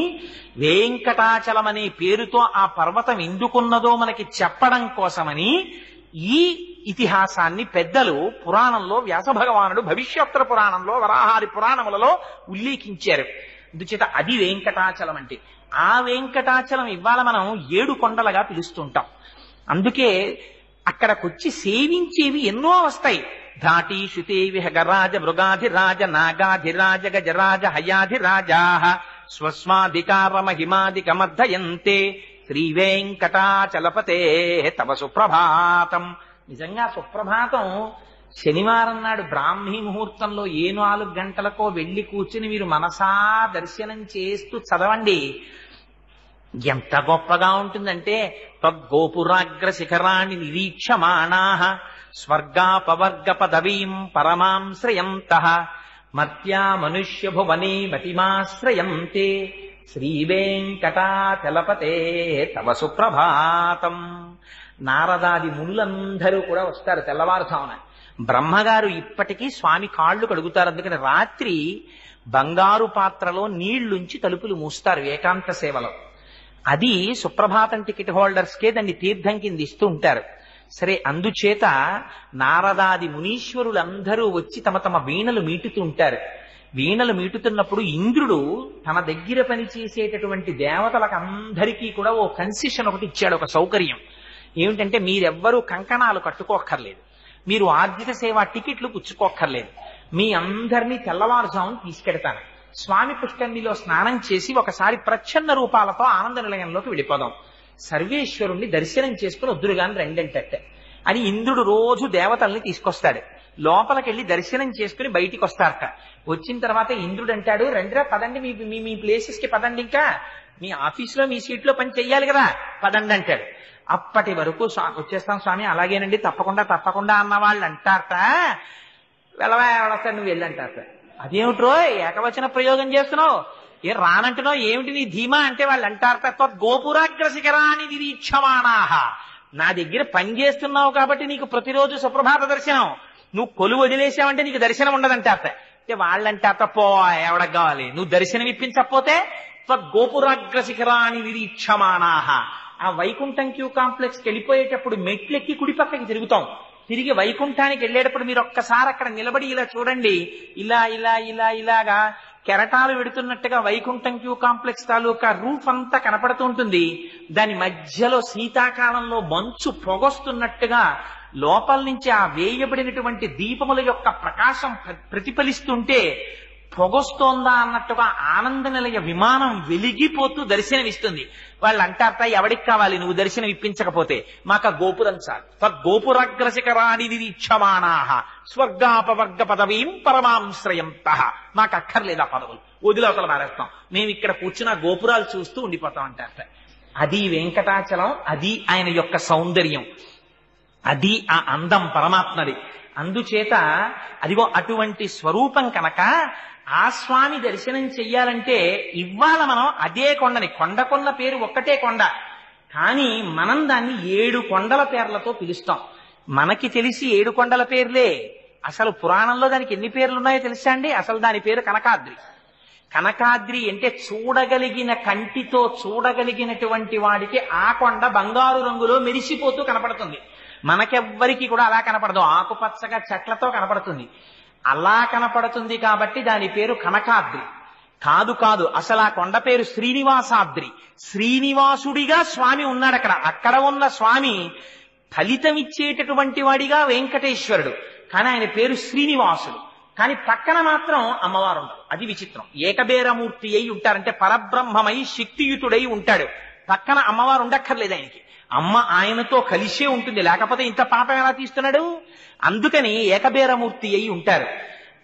వెంకటాచలం అనే పేరుతో ఆ పర్వతం ఎందుకున్నదో మనకి చెప్పడం కోసమని ఈ ఇతిహాసాన్ని పెద్దలు పురాణంలో వ్యాస భగవానుడు భవిష్యోత్తర పురాణంలో వరాహారి పురాణములలో ఉల్లేఖించారు. అందుచేత అది వెంకటాచలం అంటే. ఆ వెంకటాచలం ఇవాళ మనం 7 కొండలుగా పిలుస్తుంటాం. అందుకే అక్కడికొచ్చి సేవించేవి ఎన్నో వస్తాయి. ధాటి శుతే విహగరాజ మృగాధిరాజ నాగాధిరాజ గజరాజ హయాధిరాజా స్వస్మాధికార మహిమాదికమర్ధయంతే శ్రీ వెంకటాచలపతే తవ సుప్రభాతం. నిజంగా సుప్రభాతం శనివారం నాడు బ్రాహ్మీ ముహూర్తంలో 4 గంటలకో వెళ్లి కూర్చుని మీరు మనసా దర్శనం చేస్తూ చదవండి. ఎంత గొప్పగా ఉంటుందంటే తద్గోపురాగ్ర శిఖరాన్ని నిరీక్షమాణా స్వర్గాపవర్గ పదవీం పరమాం శ్రయంతః మర్త్యా మనుష్య భువనే మతిమాశ్రయంతే శ్రీ వెంకటాచలపతే తవ సుప్రభాతం. నారదాది మునులందరూ కూడా వస్తారు తెల్లవారుజామున. బ్రహ్మగారు ఇప్పటికీ స్వామి కాళ్ళు కడుగుతారు. అందుకని రాత్రి బంగారు పాత్రలో నీళ్లుంచి తలుపులు మూస్తారు ఏకాంత సేవలో. అది సుప్రభాతం టికెట్ హోల్డర్స్కే దాన్ని తీర్థం కింద ఇస్తూ ఉంటారు. సరే, అందుచేత నారదాది మునీశ్వరులందరూ వచ్చి తమ తమ వీణలు మీటుతూ ఉంటారు. వీణలు మీటుతున్నప్పుడు ఇంద్రుడు తన దగ్గర పనిచేసేటటువంటి దేవతలకు అందరికీ కూడా ఓ కన్సెషన్ ఒకటి ఇచ్చాడు, ఒక సౌకర్యం. ఏమిటంటే మీరెవ్వరూ కంకణాలు కట్టుకోక్కర్లేదు, మీరు ఆర్జిత సేవ టికెట్లు పుచ్చుకోక్కర్లేదు, మీ అందరినీ తెల్లవారుజామున తీసుకెడతాను. స్వామి పుష్కరిణిలో స్నానం చేసి ఒకసారి ప్రచ్ఛన్న రూపాలతో ఆనంద నిలయంలోకి వెళ్ళిపోదాం, సర్వేశ్వరుణ్ణి దర్శనం చేసుకుని వద్దురుగాని రెండంటే అని ఇంద్రుడు రోజు దేవతల్ని తీసుకొస్తాడు. లోపలికెళ్ళి దర్శనం చేసుకుని బయటికి వస్తారట. వచ్చిన తర్వాత ఇంద్రుడు అంటాడు, రండిరా పదండి, మీ ప్లేసెస్ కి పదండి, ఇంకా మీ ఆఫీసులో మీ సీట్లో పని చెయ్యాలి కదా, పదండి అంటాడు. అప్పటి వరకు వచ్చేస్తాం స్వామి, అలాగేనండి, తప్పకుండా తప్పకుండా అన్న వాళ్ళు అంటారట. వెళ్ళవా నువ్వు వెళ్ళంటారట. అదేమిట్రో ఏకవచన ప్రయోగం చేస్తున్నావు, ఏ రానంటున్నావు, ఏమిటి నీ ధీమా అంటే వాళ్ళు అంటారట గోపురాగ్ర శిఖరాన్ని నిరీక్షమాణాహ. నా దగ్గర పని చేస్తున్నావు కాబట్టి నీకు ప్రతిరోజు సుప్రభాత దర్శనం, నువ్వు కొలువు వదిలేసావంటే నీకు దర్శనం ఉండదంటారట. అంటే వాళ్ళంటారట పో ఎవడకు కావాలి, నువ్వు దర్శనం ఇప్పించకపోతే గోపురాగ్ర శిఖరాన్ని నిరీక్షమాణాహ. ఆ వైకుంఠం క్యూ కాంప్లెక్స్కి వెళ్ళిపోయేటప్పుడు మెట్లెక్కి కుడి పక్కకి తిరుగుతాం. తిరిగి వైకుంఠానికి వెళ్ళేటప్పుడు మీరు ఒక్కసారి అక్కడ నిలబడి ఇలా చూడండి, ఇలా ఇలా ఇలా ఇలాగా కెరటాలు వెడుతున్నట్టుగా వైకుంఠం క్యూ కాంప్లెక్స్ తాలూకా రూఫ్ అంతా కనపడుతూ ఉంటుంది. దాని మధ్యలో శీతాకాలంలో మంచు పొగొస్తున్నట్టుగా లోపల నుంచి ఆ వేయబడినటువంటి దీపముల యొక్క ప్రకాశం ప్రతిఫలిస్తుంటే పొగొస్తోందా అన్నట్టుగా ఆనంద నిలయ విమానం వెలిగిపోతూ దర్శనమిస్తుంది. వాళ్ళు అంటారట ఎవడికి కావాలి నువ్వు దర్శనం ఇప్పించకపోతే, మాకు గోపురం చాలు. గోపురాగ్రశిఖరాని నిరీక్షమాణాహ స్వర్గాపవర్గ పదవీం పరమాంశ్రయంతః. మాకు అక్కర్లేదు ఆ పదవులు, వదిలవతల మారేస్తాం, మేము ఇక్కడ కూర్చున్న గోపురాలు చూస్తూ ఉండిపోతాం అంటారట. అది వెంకటాచలం, అది ఆయన యొక్క సౌందర్యం, అది ఆ అందం పరమాత్మది. అందుచేత అదిగో అటువంటి స్వరూపం కనుక ఆ స్వామి దర్శనం చెయ్యాలంటే ఇవాళ మనం అదే కొండని, కొండకొన్న పేరు ఒక్కటే కొండ, కానీ మనం దాన్ని 7 కొండల పేర్లతో పిలుస్తాం. మనకి తెలిసి 7 కొండల పేర్లే, అసలు పురాణంలో దానికి ఎన్ని పేర్లున్నాయో తెలుసా అండి? అసలు దాని పేరు కనకాద్రి. కనకాద్రి అంటే చూడగలిగిన కంటితో చూడగలిగినటువంటి వాడికి ఆ కొండ బంగారు రంగులో మెరిసిపోతూ కనపడుతుంది. మనకెవ్వరికి కూడా అలా కనపడదు, ఆకుపచ్చగా చెట్లతో కనపడుతుంది. అలా కనపడుతుంది కాబట్టి దాని పేరు కనకాద్రి. కాదు కాదు, అసలు ఆ కొండ పేరు శ్రీనివాసాద్రి. శ్రీనివాసుడిగా స్వామి ఉన్నాడు అక్కడ. అక్కడ ఉన్న స్వామి ఫలితం ఇచ్చేటటువంటి వాడిగా వెంకటేశ్వరుడు, కానీ ఆయన పేరు శ్రీనివాసుడు. కానీ పక్కన మాత్రం అమ్మవారు ఉంటారు. అది విచిత్రం. ఏకబేరమూర్తి అయి ఉంటారంటే పరబ్రహ్మమై శక్తియుతుడై ఉంటాడు. పక్కన అమ్మవారు ఉండక్కర్లేదు ఆయనకి. అమ్మ ఆయనతో కలిసే ఉంటుంది, లేకపోతే ఇంత పాపం ఎలా తీస్తున్నాడు? అందుకని ఏకబేరమూర్తి అయి ఉంటారు.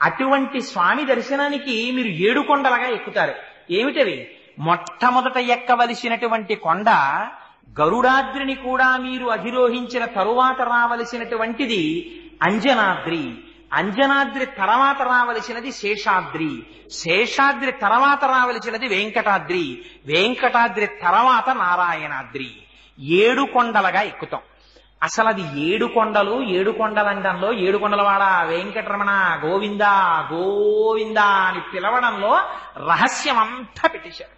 అటువంటి స్వామి దర్శనానికి మీరు 7 కొండలుగా ఎక్కుతారు. ఏమిటవి? మొట్టమొదట ఎక్కవలసినటువంటి కొండ గరుడాద్రిని కూడా మీరు అధిరోహించిన తరువాత రావలసినటువంటిది అంజనాద్రి. అంజనాద్రి తర్వాత రావలసినది శేషాద్రి. శేషాద్రి తర్వాత రావలసినది వెంకటాద్రి. వెంకటాద్రి తర్వాత నారాయణాద్రి. 7 కొండలుగా ఎక్కుతాం. అసలు అది 7 కొండలు. 7 కొండలండంలో 7 కొండలవాడ వెంకటరమణ గోవిందా గోవిందా అని పిలవడంలో రహస్యం అంతా పెట్టేశారు.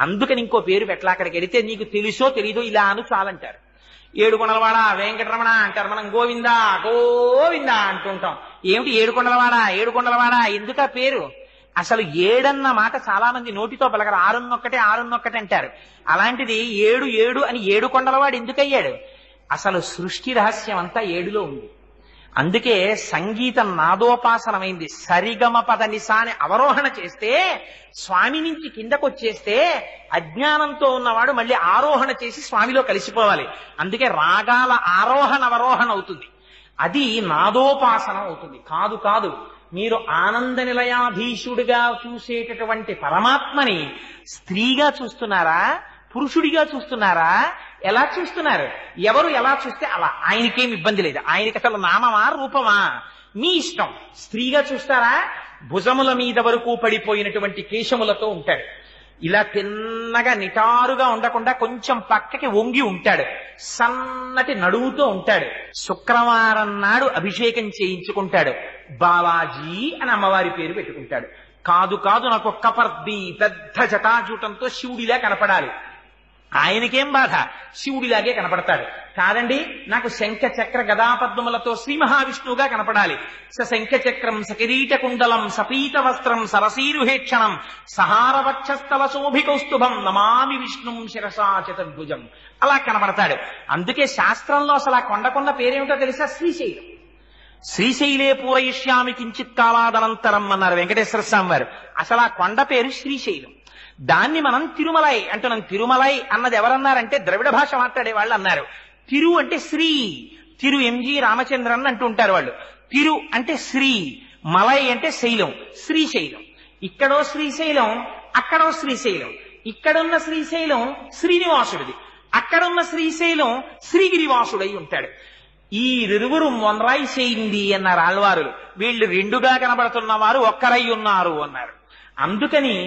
అందుకని ఇంకో పేరు పెట్టలా. అక్కడికి వెళితే నీకు తెలుసో తెలీదో ఇలా అను చాలంటారు. 7 కొండలవాడ వెంకటరమణ అంటారు, మనం గోవిందా గోవిందా అంటుంటాం. ఏమిటి 7 కొండలవాడ 7 కొండలవాడ ఎందుకా పేరు? అసలు 7 మాట చాలా మంది నోటితో పలకరు. 6 అంటారు. అలాంటిది 7 అని 7 కొండలవాడు ఎందుకయ్యాడు? అసలు సృష్టి రహస్యం అంతా 7లో ఉంది. అందుకే సంగీతం నాదోపాసనమైంది. సరిగమ పద నిసాని అవరోహణ చేస్తే, స్వామి నుంచి కిందకొచ్చేస్తే అజ్ఞానంతో ఉన్నవాడు మళ్ళీ ఆరోహణ చేసి స్వామిలో కలిసిపోవాలి. అందుకే రాగాల ఆరోహణ అవరోహణ అవుతుంది. అది నాదోపాసన అవుతుంది. కాదు మీరు ఆనంద నిలయాధీశుడిగా చూసేటటువంటి పరమాత్మని స్త్రీగా చూస్తున్నారా, పురుషుడిగా చూస్తున్నారా? ఎలా చూస్తున్నారు? ఎవరు ఎలా చూస్తే అలా. ఆయనకేం ఇబ్బంది లేదు. ఆయనకి అసలు నామమా రూపమా మీ ఇష్టం. స్త్రీగా చూస్తారా? భుజముల మీద వరకు పడిపోయినటువంటి కేశములతో ఉంటాడు. ఇలా తిన్నగా నిటారుగా ఉండకుండా కొంచెం పక్కకి వంగి ఉంటాడు. సన్నటి నడువుతో ఉంటాడు. శుక్రవారం నాడు అభిషేకం చేయించుకుంటాడు. బాలాజీ అని అమ్మవారి పేరు పెట్టుకుంటాడు. కాదు నాకు ఒక్క పర్ది పెద్ద జటాజూటంతో శివుడిలా కనపడాలి. ఆయనకేం బాధ? శివుడిలాగే కనపడతాడు. కాదండి నాకు శంఖ చక్ర గదాపద్మములతో శ్రీ మహావిష్ణువుగా కనపడాలి. శంఖ చక్రం సకిరీట కుండలం సపీత వస్త్రం సరసీరుహేక్షణం సహారవక్షస్థల శోభికౌస్తుభం నమామి విష్ణుం శిరసా చతుర్భుజం అలా కనపడతాడు. అందుకే శాస్త్రంలో అసలు ఆ కొండకొన్న పేరేమిటో తెలుసా? శ్రీశైలం. శ్రీశైలే పూరయిష్యామి కించిత్ కాలాదనంతరం అన్నారు వెంకటేశ్వర స్వామి వారు. అసలు ఆ కొండ పేరు శ్రీశైలం. దాన్ని మనం తిరుమలై అంటున్నాం. తిరుమలై అన్నది ఎవరన్నారంటే ద్రవిడ భాష మాట్లాడే వాళ్ళు అన్నారు. తిరు అంటే శ్రీ. తిరు ఎంజి రామచంద్రన్ అంటూ ఉంటారు వాళ్ళు. తిరు అంటే శ్రీ, మలై అంటే శైలం, శ్రీశైలం. ఇక్కడో శ్రీశైలం, అక్కడో శ్రీశైలం. ఇక్కడున్న శ్రీశైలం శ్రీనివాసుడిది, అక్కడున్న శ్రీశైలం శ్రీగిరివాసుడై ఉంటాడు. ఈ ఇరువురు మొన్రాయి చేయింది అన్నారు ఆళ్వారులు. వీళ్ళు 2గా కనబడుతున్న వారు ఒక్కరై ఉన్నారు అన్నారు. అందుకని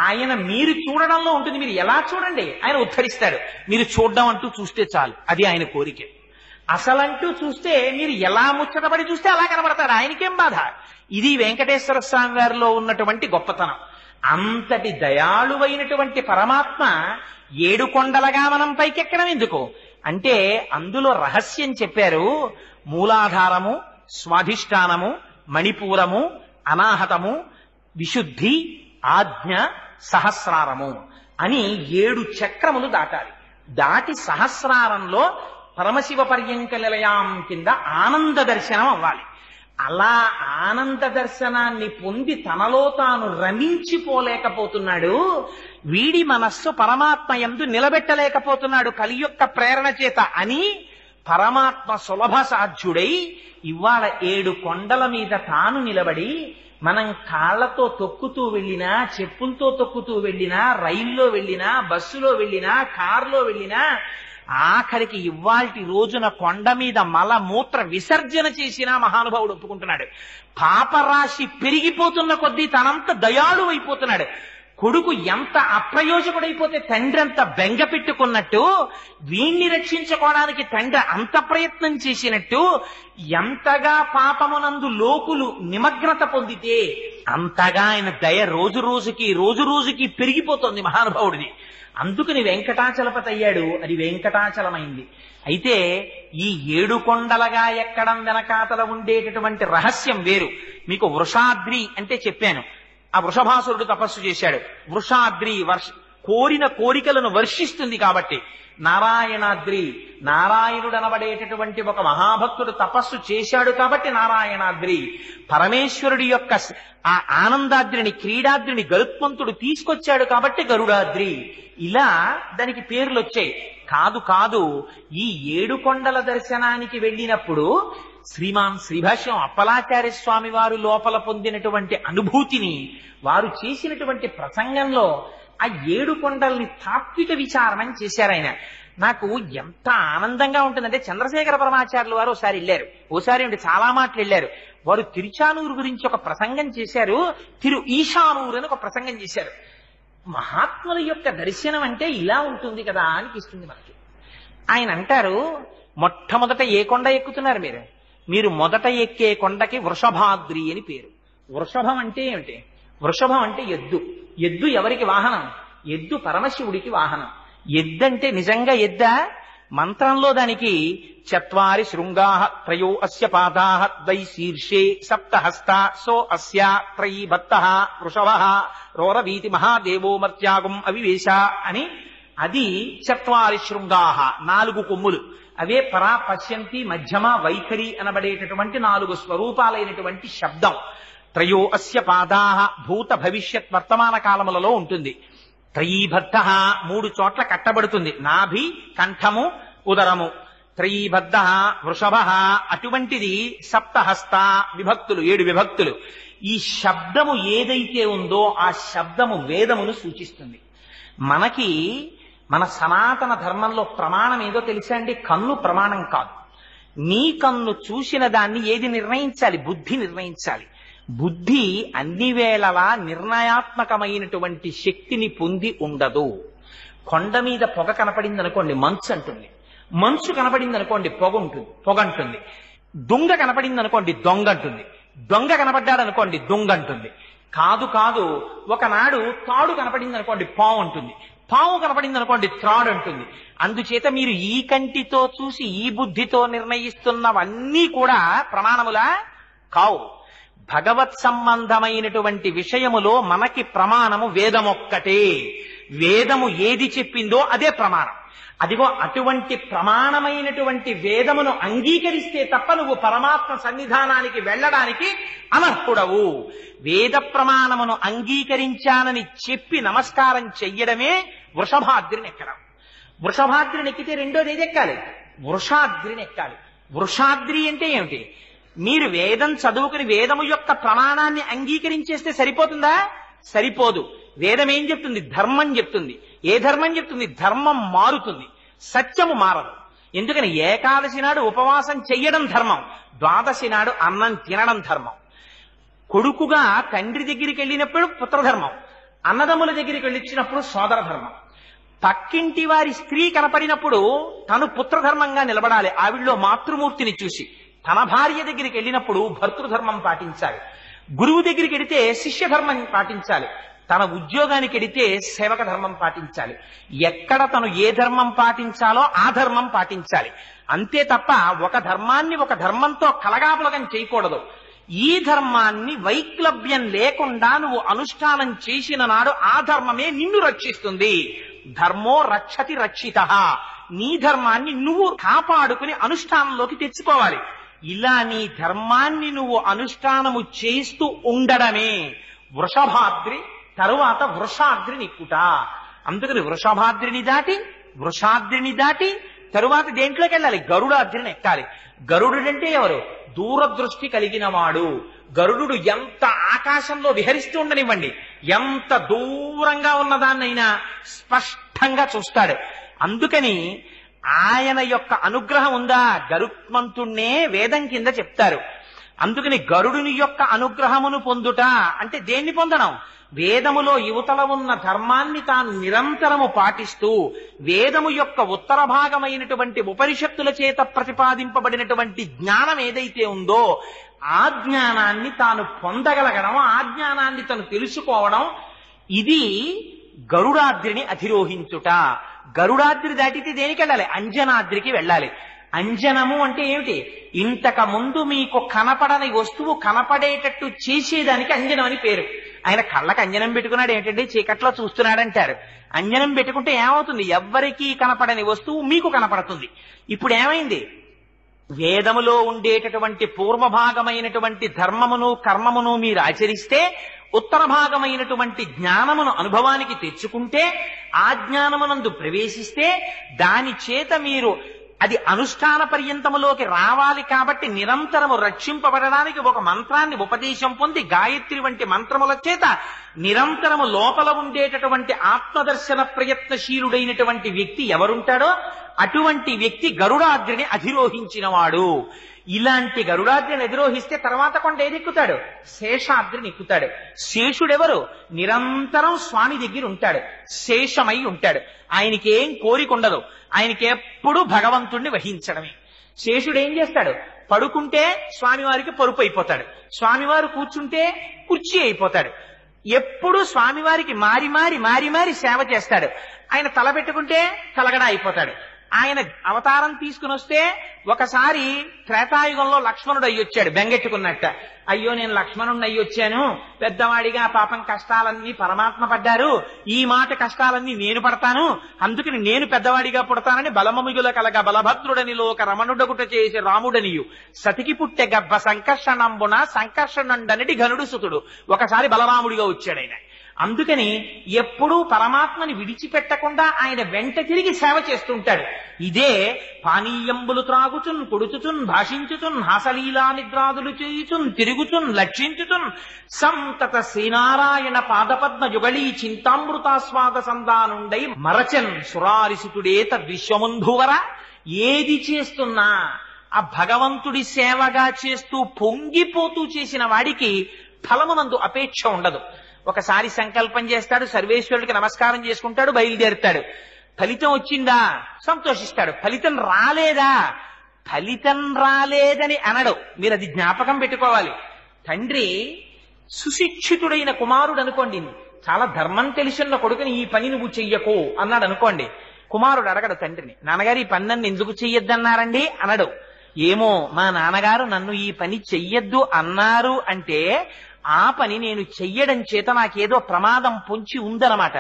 ఆయన మీరు చూడడంలో ఉంటుంది. మీరు ఎలా చూడండి ఆయన ఉద్ధరిస్తాడు. మీరు చూడడం అంటూ చూస్తే చాలు, అది ఆయన కోరిక. అసలంటూ చూస్తే మీరు ఎలా ముచ్చటపడి చూస్తే అలా కనబడతాడు. ఆయనకేం బాధ? ఇది వెంకటేశ్వర స్వామి వారిలో ఉన్నటువంటి గొప్పతనం. అంతటి దయాళువైనటువంటి పరమాత్మ 7 కొండలుగా మనం పైకెక్కడం ఎందుకు అంటే అందులో రహస్యం చెప్పారు. మూలాధారము, స్వాధిష్టానము, మణిపూరము, అనాహతము, విశుద్ధి, ఆజ్ఞ, సహస్రారము అని 7 చక్రములు దాటాలి. దాటి సహస్రారంలో పరమశివ పర్యంక నిలయాం కింద ఆనంద దర్శనం అవ్వాలి. అలా ఆనంద దర్శనాన్ని పొంది తనలో తాను రమించిపోలేకపోతున్నాడు. వీడి మనస్సు పరమాత్మ యందు నిలబెట్టలేకపోతున్నాడు కలియొక్క ప్రేరణ చేత అని పరమాత్మ సులభ సాధ్యుడై ఇవాళ 7 కొండల మీద తాను నిలబడి, మనం కాళ్లతో తొక్కుతూ వెళ్ళినా, చెప్పులతో తొక్కుతూ వెళ్ళినా, రైల్లో వెళ్ళినా, బస్సులో వెళ్ళినా, కారులో వెళ్ళినా, ఆఖరికి ఇవాల్టి రోజున కొండ మీద మలమూత్ర విసర్జన చేసినా మహానుభావుడు ఒప్పుకుంటున్నాడు. పాపరాశి పెరిగిపోతున్న కొద్దీ తనంత దయాళు అయిపోతున్నాడు. కొడుకు ఎంత అప్రయోజకుడైపోతే తండ్రి అంత బెంగ పెట్టుకున్నట్టు, వీణ్ణి రక్షించుకోవడానికి తండ్రి అంత ప్రయత్నం చేసినట్టు, ఎంతగా పాపమునందు లోకులు నిమగ్నత పొందితే అంతగా ఆయన దయ రోజు రోజుకి పెరిగిపోతుంది మహానుభావుడిది. అందుకని వెంకటాచలపతి అయ్యాడు. అది వెంకటాచలమైంది. అయితే ఈ 7 కొండలుగా ఎక్కడం వెనకాతల ఉండేటటువంటి రహస్యం వేరు. మీకు వృషాద్రి అంటే చెప్పాను. ఆ వృషభాసురుడు తపస్సు చేశాడు. వృషాద్రి కోరిన కోరికలను వర్షిస్తుంది కాబట్టి. నారాయణాద్రి, నారాయణుడు అనబడేటటువంటి ఒక మహాభక్తుడు తపస్సు చేశాడు కాబట్టి నారాయణాద్రి. పరమేశ్వరుడి యొక్క ఆ ఆనందాద్రిని, క్రీడాద్రిని గరుత్మంతుడు తీసుకొచ్చాడు కాబట్టి గరుడాద్రి. ఇలా దానికి పేర్లు వచ్చాయి. కాదు కాదు, ఈ 7 కొండల దర్శనానికి వెళ్ళినప్పుడు శ్రీమాన్ శ్రీభాష్యం అప్పలాచార్య స్వామి వారు లోపల పొందినటువంటి అనుభూతిని, వారు చేసినటువంటి ప్రసంగంలో ఆ 7 కొండల్ని తాత్విక విచారణం చేశారు ఆయన. నాకు ఎంత ఆనందంగా ఉంటుందంటే, చంద్రశేఖర పరమాచార్యులు వారు ఒకసారి వెళ్ళారు, ఓసారి అంటే చాలా మాటలు వెళ్ళారు. వారు తిరుచానూరు గురించి ఒక ప్రసంగం చేశారు, తిరు ఈశానూరు అని ఒక ప్రసంగం చేశారు. మహాత్ముల యొక్క దర్శనం అంటే ఇలా ఉంటుంది కదా అనిపిస్తుంది మనకి. ఆయన అంటారు, మొట్టమొదట ఏ కొండ ఎక్కుతున్నారు మీరు? మీరు మొదట ఎక్కే కొండకి వృషభాద్రి అని పేరు. వృషభం అంటే ఏమిటి? వృషభం అంటే ఎద్దు. ఎద్దు ఎవరికి వాహనం? ఎద్దు పరమశివుడికి వాహనం. ఎద్దంటే నిజంగా ఎద్దా? మంత్రంలో దానికి 4 శృంగాః త్రయో అస్య పాదాః ద్వై శీర్షే సప్తహస్త సో అస్య త్రయీ భక్తః వృషభః రోరవీతి మహాదేవో మర్త్యాగం అవివేశ అని. అది 4 శృంగాః, 4 కొమ్ములు. అవే పరా, పశ్యంతి, మధ్యమ, వైఖరి అనబడేటటువంటి 4 స్వరూపాలైనటువంటి శబ్దం. త్రయో అస్య పాదాః భూత భవిష్యత్ వర్తమాన కాలములలో ఉంటుంది. త్రయీబద్ధ 3 చోట్ల కట్టబడుతుంది, నాభి, కంఠము, ఉదరము. త్రయీబద్ధ వృషభ, అటువంటిది సప్తహస్త, విభక్తులు 7 విభక్తులు. ఈ శబ్దము ఏదైతే ఉందో ఆ శబ్దము వేదమును సూచిస్తుంది. మనకి మన సనాతన ధర్మంలో ప్రమాణం ఏదో తెలుసా అండి? కన్ను ప్రమాణం కాదు. నీ కన్ను చూసిన దాన్ని ఏది నిర్ణయించాలి? బుద్ధి నిర్ణయించాలి. బుద్ధి అన్ని వేళలా నిర్ణయాత్మకమైనటువంటి శక్తిని పొంది ఉండదు. కొండ మీద పొగ కనపడింది అనుకోండి, మంచు అంటుంది. మంచు కనపడింది అనుకోండి, పొగ అంటుంది. దొంగ కనపడింది అనుకోండి, దొంగ అంటుంది. దొంగ కనపడ్డాడు అనుకోండి, దొంగ అంటుంది. కాదు కాదు, ఒకనాడు తాడు కనపడింది అనుకోండి, పావు అంటుంది. పావు కనపడింది అనుకోండి, త్రాడు అంటుంది. అందుచేత మీరు ఈ కంటితో చూసి ఈ బుద్ధితో నిర్ణయిస్తున్నవన్నీ కూడా ప్రమాణములా కావు. భగవత్ సంబంధమైనటువంటి విషయములో మనకి ప్రమాణము వేదమొక్కటే. వేదము ఏది చెప్పిందో అదే ప్రమాణం. అదిగో అటువంటి ప్రమాణమైనటువంటి వేదమును అంగీకరిస్తే తప్ప నువ్వు పరమాత్మ సన్నిధానానికి వెళ్ళడానికి అనర్హుడవు. వేద ప్రమాణమును అంగీకరించానని చెప్పి నమస్కారం చెయ్యడమే వృషభాద్రిని ఎక్కడం. వృషభాద్రిని ఎక్కితే రెండోది ఏది ఎక్కాలి? వృషాద్రిని ఎక్కాలి. వృషాద్రి అంటే ఏమిటి? మీరు వేదం చదువుకుని వేదము యొక్క ప్రమాణాన్ని అంగీకరించేస్తే సరిపోతుందా? సరిపోదు. వేదం ఏం చెప్తుంది? ధర్మం చెప్తుంది. ఏ ధర్మం చెప్తుంది? ధర్మం మారుతుంది, సత్యము మారదు. ఎందుకని? ఏకాదశి నాడు ఉపవాసం చెయ్యడం ధర్మం, ద్వాదశి నాడు అన్నం తినడం ధర్మం. కొడుకుగా తండ్రి దగ్గరికి వెళ్ళినప్పుడు పుత్రధర్మం, అన్నదమ్ముల దగ్గరికి వెళ్ళిచ్చినప్పుడు సోదర ధర్మం. పక్కింటి వారి స్త్రీ కనపడినప్పుడు తను పుత్రధర్మంగా నిలబడాలి, ఆవిడలో మాతృమూర్తిని చూసి. తన భార్య దగ్గరికి వెళ్ళినప్పుడు భర్తృధర్మం పాటించాలి. గురువు దగ్గరికి వెడితే శిష్య ధర్మం పాటించాలి. తన ఉద్యోగానికి వెడితే సేవక ధర్మం పాటించాలి. ఎక్కడ తను ఏ ధర్మం పాటించాలో ఆ ధర్మం పాటించాలి. అంతే తప్ప ఒక ధర్మాన్ని ఒక ధర్మంతో కలగాపులగం చేయకూడదు. ఈ ధర్మాన్ని వైక్లభ్యం లేకుండా నువ్వు అనుష్ఠానం చేసిన నాడు ఆ ధర్మమే నిన్ను రక్షిస్తుంది. ధర్మో రక్షతి రక్షితః. నీ ధర్మాన్ని నువ్వు కాపాడుకుని అనుష్ఠానంలోకి తెచ్చుకోవాలి. ఇలా నీ ధర్మాన్ని నువ్వు అనుష్ఠానము చేస్తూ ఉండడమే వృషభాద్రి, తరువాత వృషాద్రిని ఎక్కుట. అందుకని వృషాద్రిని దాటి తరువాత దేంట్లోకి వెళ్ళాలి? గరుడాద్రిని ఎక్కాలి. గరుడుడంటే ఎవరు? దూరదృష్టి కలిగిన వాడు. గరుడు ఎంత ఆకాశంలో విహరిస్తూ ఉండనివ్వండి, ఎంత దూరంగా ఉన్నదాన్నైనా స్పష్టంగా చూస్తాడు. అందుకని ఆయన యొక్క అనుగ్రహం ఉందా? గరుత్మంతుణ్ణే వేదం కింద చెప్తారు. అందుకని గరుడుని యొక్క అనుగ్రహమును పొందుట అంటే దేన్ని పొందడం? వేదములో యువతల ఉన్న ధర్మాన్ని తాను నిరంతరము పాటిస్తూ వేదము యొక్క ఉత్తర భాగమైనటువంటి ఉపనిషత్తుల చేత ప్రతిపాదింపబడినటువంటి జ్ఞానం ఏదైతే ఉందో ఆ జ్ఞానాన్ని తాను పొందగలగడం, ఆ జ్ఞానాన్ని తను తెలుసుకోవడం, ఇది గరుడాద్రిని అధిరోహించుట. గరుడాద్రి దాటితే దేనికి వెళ్ళాలి? అంజనాద్రికి వెళ్ళాలి. అంజనము అంటే ఏమిటి? ఇంతకు ముందు మీకు కనపడని వస్తువు కనపడేటట్టు చేసేదానికి అంజనం అని పేరు. ఆయన కళ్ళకి అంజనం పెట్టుకున్నాడు ఏంటంటే చీకట్లో చూస్తున్నాడంటారు. అంజనం పెట్టుకుంటే ఏమవుతుంది? ఎవ్వరికీ కనపడని వస్తువు మీకు కనపడుతుంది. ఇప్పుడు ఏమైంది? వేదములో ఉండేటటువంటి పూర్వభాగమైనటువంటి ధర్మమును కర్మమును మీరు ఆచరిస్తే, ఉత్తర భాగమైనటువంటి జ్ఞానమును అనుభవానికి తెచ్చుకుంటే, ఆ జ్ఞానమునందు ప్రవేశిస్తే, దాని చేత మీరు అది అనుష్ఠాన పర్యంతములోకి రావాలి. కాబట్టి నిరంతరము రక్షింపబడడానికి ఒక మంత్రాన్ని ఉపదేశం పొంది గాయత్రి వంటి మంత్రముల చేత నిరంతరము లోపల ఉండేటటువంటి ఆత్మదర్శన ప్రయత్నశీలుడైనటువంటి వ్యక్తి ఎవరుంటాడో అటువంటి వ్యక్తి గరుడాద్రిని అధిరోహించినవాడు. ఇలాంటి గరుడాద్రిని అధిరోహిస్తే తర్వాత కొండ ఏదెక్కుతాడు? శేషాద్రిని ఎక్కుతాడు. శేషుడెవరు? నిరంతరం స్వామి దగ్గర ఉంటాడు, శేషమై ఉంటాడు. ఆయనకి ఏం కోరిక ఉండదు, ఆయనకి ఎప్పుడు భగవంతుణ్ణి వహించడమే. శేషుడు ఏం చేస్తాడు? పడుకుంటే స్వామివారికి పరుపు అయిపోతాడు, స్వామివారు కూర్చుంటే కుర్చీ అయిపోతాడు. ఎప్పుడు స్వామివారికి మారి మారి మారి మారి సేవ చేస్తాడు. ఆయన తల పెట్టుకుంటే తలగడ అయిపోతాడు. ఆయన అవతారం తీసుకుని వస్తే ఒకసారి త్రేతాయుగంలో లక్ష్మణుడు అయ్యొచ్చాడు బెంగెట్టుకున్నట్ట. అయ్యో నేను లక్ష్మణుడిని అయ్యొచ్చాను, పెద్దవాడిగా పాపం కష్టాలన్నీ పరమాత్మ పడ్డారు, ఈ మాట కష్టాలన్నీ నేను పడతాను, అందుకని నేను పెద్దవాడిగా పుడతానని బలమముగుల కలగ బలభద్రుడని లోక రమణుడగుట చేసి రాముడనియు సతికి పుట్టె గబ్బ సంకర్షణంబున సంకర్షణండనటి ఘనుడు సుతుడు. ఒకసారి బలరాముడిగా వచ్చాడు ఆయన. అందుకని ఎప్పుడూ పరమాత్మని విడిచిపెట్టకుండా ఆయన వెంట తిరిగి సేవ చేస్తుంటాడు. ఇదే పానీయంబులు త్రాగుచున్ కొడుచుచున్ భాషించుచున్ హాసలీలా నిద్రాదులు చేయుచున్ తిరుగుచున్ లక్షించుచున్ సంతత శ్రీనారాయణ పాదపద్మ యుగళీ చింతామృతాస్వాద సందానుండై మరచన్ సురారిసుతుడే తద్విశ్వముంధువర. ఏది చేస్తున్నా ఆ భగవంతుడి సేవగా చేస్తూ పొంగిపోతూ చేసిన వాడికి ఫలమునందు అపేక్ష ఉండదు. ఒకసారి సంకల్పం చేస్తాడు, సర్వేశ్వరుడికి నమస్కారం చేసుకుంటాడు, బయలుదేరుతాడు. ఫలితం వచ్చిందా? సంతోషిస్తాడు. ఫలితం రాలేదా? ఫలితం రాలేదని అనడు. మీరు అది జ్ఞాపకం పెట్టుకోవాలి. తండ్రి సుశిక్షితుడైన కుమారుడు అనుకోండి, చాలా ధర్మం తెలిసిన కొడుకుని ఈ పని నువ్వు చెయ్యకు అన్నాడు అనుకోండి. కుమారుడు అడగడు తండ్రిని, నాన్నగారు ఈ పని నన్ను ఎందుకు చెయ్యొద్దన్నారండి అనడు. ఏమో మా నాన్నగారు నన్ను ఈ పని చెయ్యొద్దు అన్నారు అంటే ఆ పని నేను చెయ్యడం చేత నాకేదో ప్రమాదం పొంచి ఉందన్నమాట,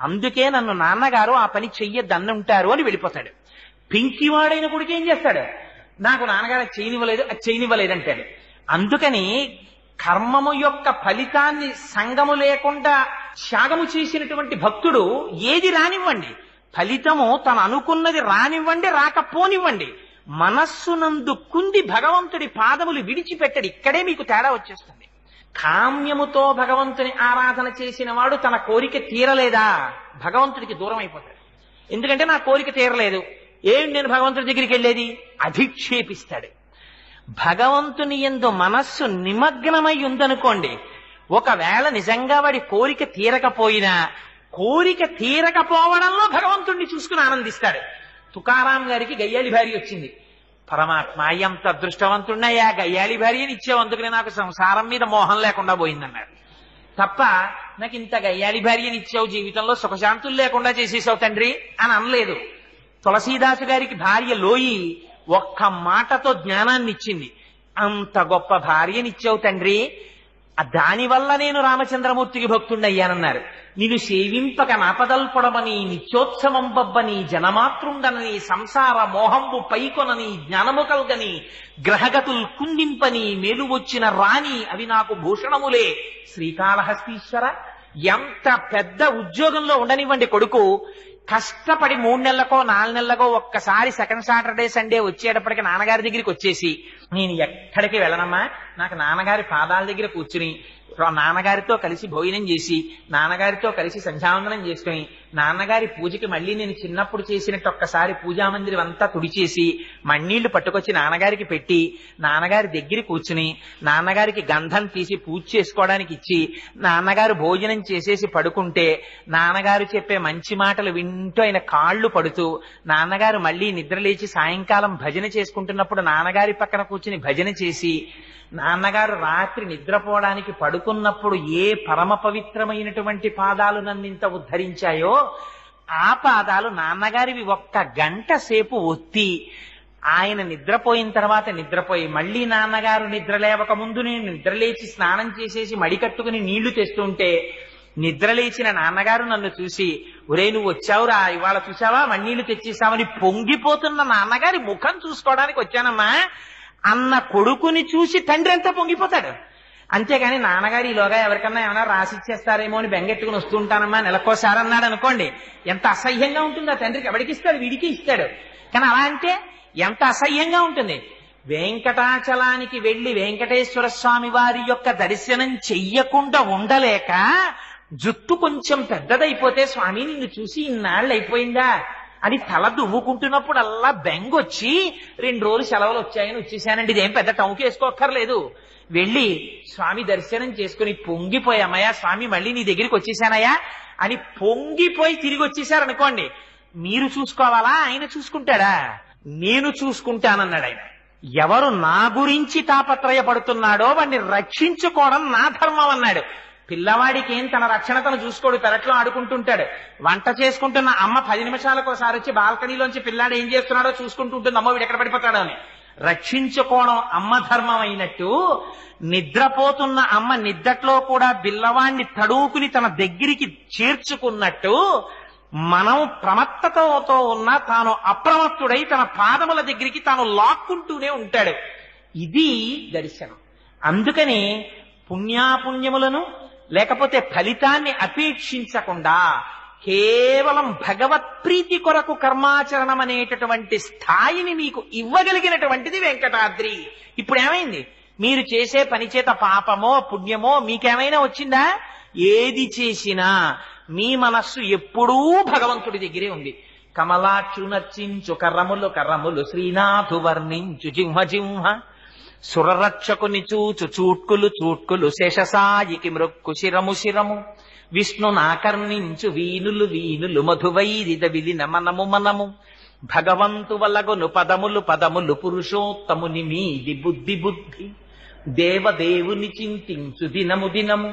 అందుకే నన్ను నాన్నగారు ఆ పని చెయ్యొద్దన్నుంటారు అని వెళ్ళిపోతాడు. పింకివాడైన కొడుకు ఏం చేస్తాడు? నాకు నాన్నగారు అది చేయనివ్వలేదు అంటాడు. అందుకని కర్మము యొక్క ఫలితాన్ని సంగము లేకుండా త్యాగము చేసినటువంటి భక్తుడు ఏది రానివ్వండి, ఫలితము తను అనుకున్నది రానివ్వండి, రాకపోనివ్వండి, మనస్సునందు కుంది భగవంతుడి పాదములు విడిచిపెట్టడు. ఇక్కడే మీకు తేడా వచ్చేస్తుంది. కామ్యముతో భగవంతుని ఆరాధన చేసిన వాడు తన కోరిక తీరలేదా భగవంతుడికి దూరం అయిపోతాడు. ఎందుకంటే నా కోరిక తీరలేదు, ఏం నేను భగవంతుడి దగ్గరికి వెళ్ళేది? అధిక్షేపిస్తాడు. భగవంతుని యందు మనస్సు నిమగ్నమై ఉందనుకోండి, ఒకవేళ నిజంగా వాడి కోరిక తీరకపోయినా కోరిక తీరకపోవడంలో భగవంతుణ్ణి చూసుకుని ఆనందిస్తాడు. తుకారాం గారికి గయ్యాలి భార్య వచ్చింది. పరమాత్మ ఎంత అదృష్టవంతున్నయ్యా, గయ్యాలి భార్యని ఇచ్చావు, అందుకని నాకు సంసారం మీద మోహం లేకుండా పోయిందన్నాడు. తప్ప నాకు ఇంత గయ్యాలి భార్యని ఇచ్చావు, జీవితంలో సుఖశాంతులు లేకుండా చేసేసావు తండ్రి అని అనలేదు. తులసీదాసు గారికి భార్య లోయి ఒక్క మాటతో జ్ఞానాన్ని ఇచ్చింది. అంత గొప్ప భార్యనిచ్చావు తండ్రి, దానివల్ల నేను రామచంద్రమూర్తికి భక్తుడయ్యానన్నారు. నిన్ను సేవింపక నాపదల్పడమని నిత్యోత్సవం బబ్బని జనమాతృండనని సంసార మోహంబు పైకొనని జ్ఞానము కల్గని గ్రహగతుల్ కుండింపని మేలు వచ్చిన రాణి అవి నాకు భూషణములే శ్రీకాళహస్తీశ్వర. ఎంత పెద్ద ఉద్యోగంలో ఉండనివ్వండి కొడుకు, కష్టపడి 3 నెలలకో 4 నెలలకో ఒక్కసారి సెకండ్ సాటర్డే సండే వచ్చేటప్పటికి నాన్నగారి దగ్గరికి వచ్చేసి, నేను ఎక్కడికి వెళ్ళనమ్మా, నాకు నాన్నగారి పాదాల దగ్గర కూర్చుని నాన్నగారితో కలిసి భోజనం చేసి నాన్నగారితో కలిసి సంధ్యావందనం చేసుకుని నాన్నగారి పూజకి మళ్ళీ నేను చిన్నప్పుడు చేసినట్టు ఒక్కసారి పూజామందిరం అంతా తుడిచేసి మಣ್ಣీళ్లు పట్టుకొచ్చి నాన్నగారికి పెట్టి నాన్నగారి దగ్గర కూర్చుని నాన్నగారికి గంధం తీసి పూజ చేసుకోవడానికి ఇచ్చి నాన్నగారు భోజనం చేసేసి పడుకుంటే నాన్నగారు చెప్పే మంచి మాటలు వింటూ ఆయన కాళ్ళు పడుతూ నాన్నగారు మళ్ళీ నిద్రలేచి సాయంకాలం భజన చేసుకుంటున్నప్పుడు నాన్నగారి పక్కన కూర్చుని భజన చేసి నాన్నగారు రాత్రి నిద్రపోవడానికి పడుకున్నప్పుడు ఏ పరమ పవిత్రమైనటువంటి పాదాలు నన్నింత ఉద్ధరించాయో ఆ పాదాలు నాన్నగారివి 1 గంట సేపు ఒత్తి ఆయన నిద్రపోయిన తర్వాత నిద్రపోయి మళ్ళీ నాన్నగారు నిద్ర లేవక ముందు నేను నిద్రలేచి స్నానం చేసేసి మడి కట్టుకుని నీళ్లు తెస్తుంటే నిద్రలేచిన నాన్నగారు నన్ను చూసి, ఒరే నువ్వు వచ్చావురా, ఇవాళ చూసావా మಣ್ಣీళ్లు తెచ్చేసావని పొంగిపోతున్న నాన్నగారి ముఖం చూసుకోవడానికి వచ్చానమ్మా అన్న కొడుకుని చూసి తండ్రి అంతా పొంగిపోతాడు. అంతేగాని నాన్నగారు ఈలోగా ఎవరికన్నా ఏమైనా రాసిచ్చేస్తారేమో అని బెంగెట్టుకుని వస్తుంటానమ్మా నెలకోసారి అన్నాడు అనుకోండి, ఎంత అసహ్యంగా ఉంటుంది. ఆ తండ్రికి ఎవరికి ఇస్తాడు, వీడికి ఇస్తాడు. కానీ అలా అంటే ఎంత అసహ్యంగా ఉంటుంది. వెంకటాచలానికి వెళ్లి వెంకటేశ్వర స్వామి వారి యొక్క దర్శనం చెయ్యకుండా ఉండలేక జుట్టు కొంచెం పెద్దదైపోతే, స్వామి నిన్ను చూసి ఇన్నాళ్ళు అయిపోయిందా అని తల దువ్వుకుంటున్నప్పుడల్లా బెంగొచ్చి 2 రోజులు సెలవులు వచ్చాయని వచ్చేసానండి, ఇదేం పెద్ద టౌకి వేసుకోక్కర్లేదు, వెళ్ళి స్వామి దర్శనం చేసుకుని పొంగిపోయి, అమ్మయ్యా స్వామి మళ్ళీ నీ దగ్గరికి వచ్చేసానయ్యా అని పొంగిపోయి తిరిగి వచ్చేసారనుకోండి, మీరు చూసుకోవాలా ఆయన చూసుకుంటాడా? నేను చూసుకుంటానన్నాడు ఆయన. ఎవరు నా గురించి తాపత్రయపడుతున్నాడో వాడిని రక్షించుకోవడం నా ధర్మం అన్నాడు. పిల్లవాడికి ఏం తన రక్షణ తను చూసుకోడు, పెరట్లో ఆడుకుంటుంటాడు. వంట చేసుకుంటున్న అమ్మ 10 నిమిషాలకు ఒకసారి వచ్చి బాల్కనీలోంచి పిల్లాడు ఏం చేస్తున్నాడో చూసుకుంటుంటుంది, అమ్మ వీడు ఎక్కడ పడిపోతాడో అని. రక్షించుకోవడం అమ్మ ధర్మం అయినట్టు నిద్రపోతున్న అమ్మ నిద్దట్లో కూడా పిల్లవాడిని తడువుకుని తన దగ్గరికి చేర్చుకున్నట్టు మనం ప్రమత్తతతో ఉన్న తాను అప్రమత్తుడై తన పాదముల దగ్గరికి తాను లాక్కుంటూనే ఉంటాడు. ఇది దర్శనం. అందుకని పుణ్యాపుణ్యములను లేకపోతే ఫలితాన్ని అపేక్షించకుండా కేవలం భగవత్ప్రీతి కొరకు కర్మాచరణం అనేటటువంటి స్థాయిని మీకు ఇవ్వగలిగినటువంటిది వెంకటాద్రి. ఇప్పుడు ఏమైంది? మీరు చేసే పని చేత పాపమో పుణ్యమో మీకేమైనా వచ్చిందా? ఏది చేసినా మీ మనస్సు ఎప్పుడూ భగవంతుడి దగ్గరే ఉంది. కమలాక్షు నర్చించు కర్రములు కర్రములు శ్రీనాథు వర్ణించు జింహ జింహ సురరక్షకుని చూచు చూట్కులు చూట్కులు శేషసాయికి మృక్కు శిరము శిరము విష్ణు నాకర్ణించు వీనులు వీనులు మధువైరిద విలిన మనము మనము భగవంతు వలగొను పదములు పదములు పురుషోత్తముని మీది బుద్ధి బుద్ధి దేవదేవుని చింతించు దినము దినము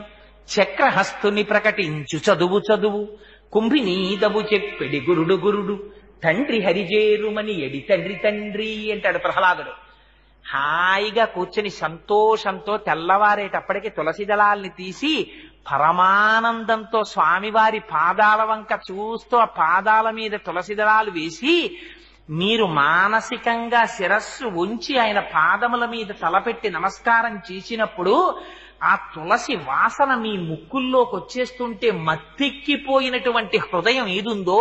చక్రహస్తుని ప్రకటించు చదువు చదువు కుంభినీదవు చెప్పెడి గురుడు గురుడు తండ్రి హరిజేరుమని ఎడి తండ్రి తండ్రి అంటాడు ప్రహ్లాదుడు. హాయిగా కూర్చొని సంతోషంతో తెల్లవారేటప్పటికి తులసి దళాల్ని తీసి పరమానందంతో స్వామివారి పాదాల వంక చూస్తూ ఆ పాదాల మీద తులసి దళాలు వేసి మీరు మానసికంగా శిరస్సు ఉంచి ఆయన పాదముల మీద తలపెట్టి నమస్కారం చేసినప్పుడు ఆ తులసి వాసన మీ ముక్కుల్లోకి వచ్చేస్తుంటే మత్తెక్కిపోయినటువంటి హృదయం ఏదుందో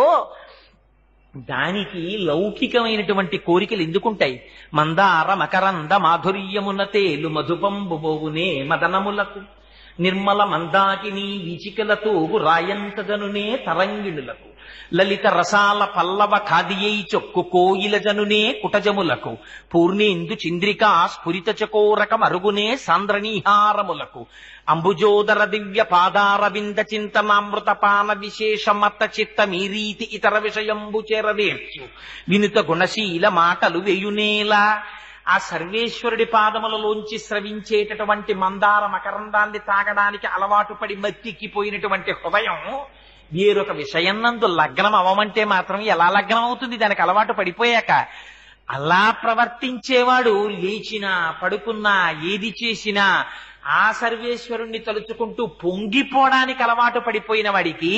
దానికి లౌకికమైనటువంటి కోరికలు ఎందుకుంటాయి? మందార మకరంద మాధుర్యమున తేలు మధుపంబుబోవునే మదనములకు నిర్మల మందాకిని విచికలతో రాయంతజనునే తరంగిణులకు లలిత రసాల పల్లవ ఖాదియై చొక్కు కోయిల జనునే కుటజములకు పూర్ణేందు చంద్రికా స్ఫురిత చకోరక మరుగునే సాంద్రనీహారములకు అంబుజోదర దివ్య పాదారవింద చింతనామృత పాన విశేష మత చిత్త మీరీతి ఇతర విషయంబు చేరవేర్చు వినుత గుణశీల మాటలు వేయునేలా. ఆ సర్వేశ్వరుడి పాదములలోంచి స్రవించేటటువంటి మందార మకరందాన్ని తాగడానికి అలవాటు పడి మత్తిక్కిపోయినటువంటి హృదయం వేరొక విషయం నందు లగ్నం అవమంటే మాత్రం ఎలా లగ్నం అవుతుంది? దానికి అలవాటు పడిపోయాక. అలా ప్రవర్తించేవాడు లేచినా పడుకున్నా ఏది చేసినా ఆ సర్వేశ్వరుణ్ణి తలుచుకుంటూ పొంగిపోవడానికి అలవాటు పడిపోయిన వాడికి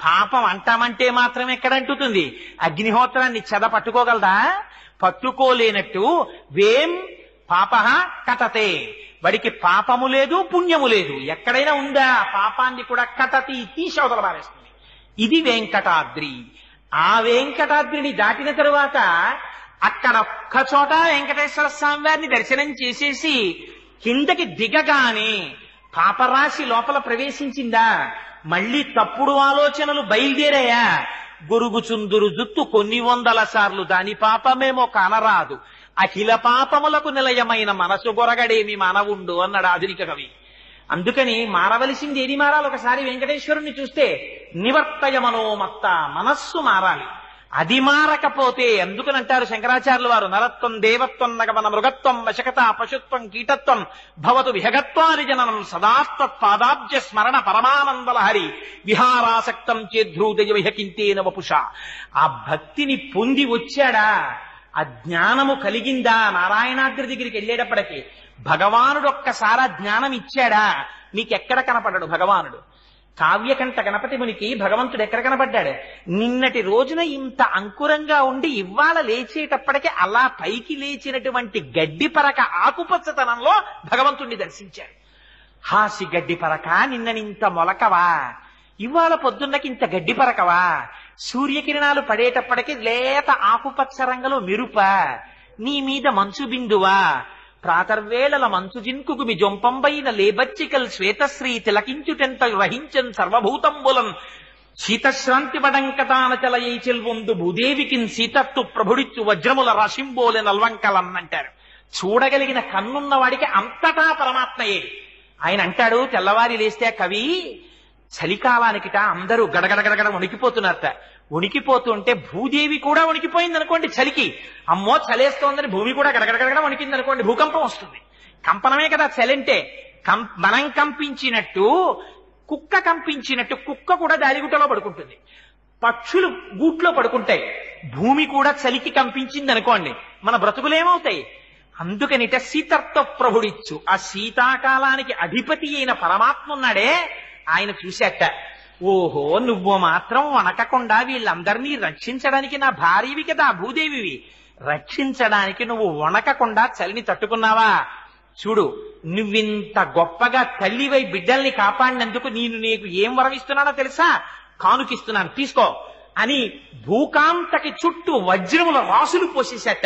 పాపం అంటామంటే మాత్రం ఎక్కడంటుతుంది? అగ్నిహోత్రాన్ని చెద పట్టుకోగలదా? పట్టుకోలేనట్టు వేం పాపః కటతే, వాడికి పాపము లేదు పుణ్యము లేదు. ఎక్కడైనా ఉందా? పాపాన్ని కూడా కటతి తీసి అవతల పారేస్తుంది. ఇది వెంకటాద్రి. ఆ వెంకటాద్రిని దాటిన తరువాత అక్కడ ఒక్క చోట వెంకటేశ్వర స్వామి వారిని దర్శనం చేసేసి కిందకి దిగగానే పాపరాశి లోపల ప్రవేశించిందా? మళ్ళీ తప్పుడు ఆలోచనలు బయలుదేరాయా? గొరుగుచుందురు జుత్తు కొన్ని వందల సార్లు దాని పాపమేమో కానరాదు, అఖిల పాపములకు నిలయమైన మనసు గొరగడేమి మానవుండు అన్నాడు ఆధునిక కవి. అందుకని మారవలసింది ఏది మారాలి? ఒకసారి వెంకటేశ్వరుణ్ణి చూస్తే నివర్తయ మనోమత్త, మనస్సు మారాలి. అది మారకపోతే అందుకనంటారు శంకరాచార్యుల వారు, నరత్వం దేవత్వం నగమన మృగత్వం వశకత పశుత్వం కీటత్వం భవతు విహగత్వాని జననం సదాస్తత్పాదాబ్జ స్మరణ పరమానందలహరి విహారాసక్తం చేద్రూదయ విహకింతేన వపుష. ఆ భక్తిని పొంది వచ్చాడా? ఆ జ్ఞానము కలిగిందా నారాయణాద్రి దగ్గరికి వెళ్ళేటప్పటికి భగవానుడు ఒక్కసారి ఆ జ్ఞానం ఇచ్చాడా నీకెక్కడ కనపడ్డాడు భగవానుడు? కావ్యకంఠ గణపతి మునికి భగవంతుడు ఎక్కడ కనపడ్డాడు? నిన్నటి రోజున ఇంత అంకురంగా ఉండి ఇవాళ లేచేటప్పటికి అలా పైకి లేచినటువంటి గడ్డి పరక ఆకుపచ్చతనంలో భగవంతుణ్ణి దర్శించాడు. హాసి గడ్డి పరక నిన్ననింత మొలకవా, ఇవాళ పొద్దున్నకి ఇంత గడ్డి పరకవా, సూర్యకిరణాలు పడేటప్పటికి లేత ఆకుపచ్చ రంగులో మెరుప, నీ మీద మంచు బిందువా, ప్రాతర్వేళల మంచు జిన్కుమి జొంపంబైన లేబచ్చికల్ శ్వేతశ్రీ తిలకించుటెంత వహించన్ సర్వభూతంబులం శీతశ్రాంతి బడంకతానచలయై చెల్వొందు భూదేవికిన్ సీతత్తు ప్రభుడిచ్చు వజ్రముల రాశింబోలె నల్వంకలన్నంటారు. చూడగలిగిన కన్నున్న వాడికి అంతటా పరమాత్మయే. ఆయన అంటాడు, తెల్లవారి లేస్తే కవి చలికాలానికిట అందరూ గడగడగడగడ వణికిపోతున్నారట. వణికిపోతుంటే భూదేవి కూడా వణికిపోయింది అనుకోండి చలికి, అమ్మో చలేస్తోందని భూమి కూడా గడగడగడగడ వణికింది అనుకోండి, భూకంపం వస్తుంది. కంపనమే కదా చలంటే. మనం కంపించినట్టు కుక్క కంపించినట్టు కుక్క కూడా దాలిగుట్టలో పడుకుంటుంది, పక్షులు గూట్లో పడుకుంటాయి. భూమి కూడా చలికి కంపించింది అనుకోండి, మన బ్రతుకులేమవుతాయి? అందుకనిట సీతత్వ ప్రభుడిచ్చు, ఆ శీతాకాలానికి అధిపతి అయిన పరమాత్మ ఉన్నాడే ఆయన చూశాట. ఓహో, నువ్వు మాత్రం వణకకుండా వీళ్ళందరినీ రక్షించడానికి నా భార్యవి కదా భూదేవివి, రక్షించడానికి నువ్వు వణకకుండా చలిని తట్టుకున్నావా? చూడు, నువ్వింత గొప్పగా తల్లివై బిడ్డల్ని కాపాడినందుకు నీకు ఏం వరమిస్తున్నానో తెలుసా? కానుకిస్తున్నాను, తీసుకో అని భూకాంతకి చుట్టూ వజ్రముల రాసులు పోసేశాట.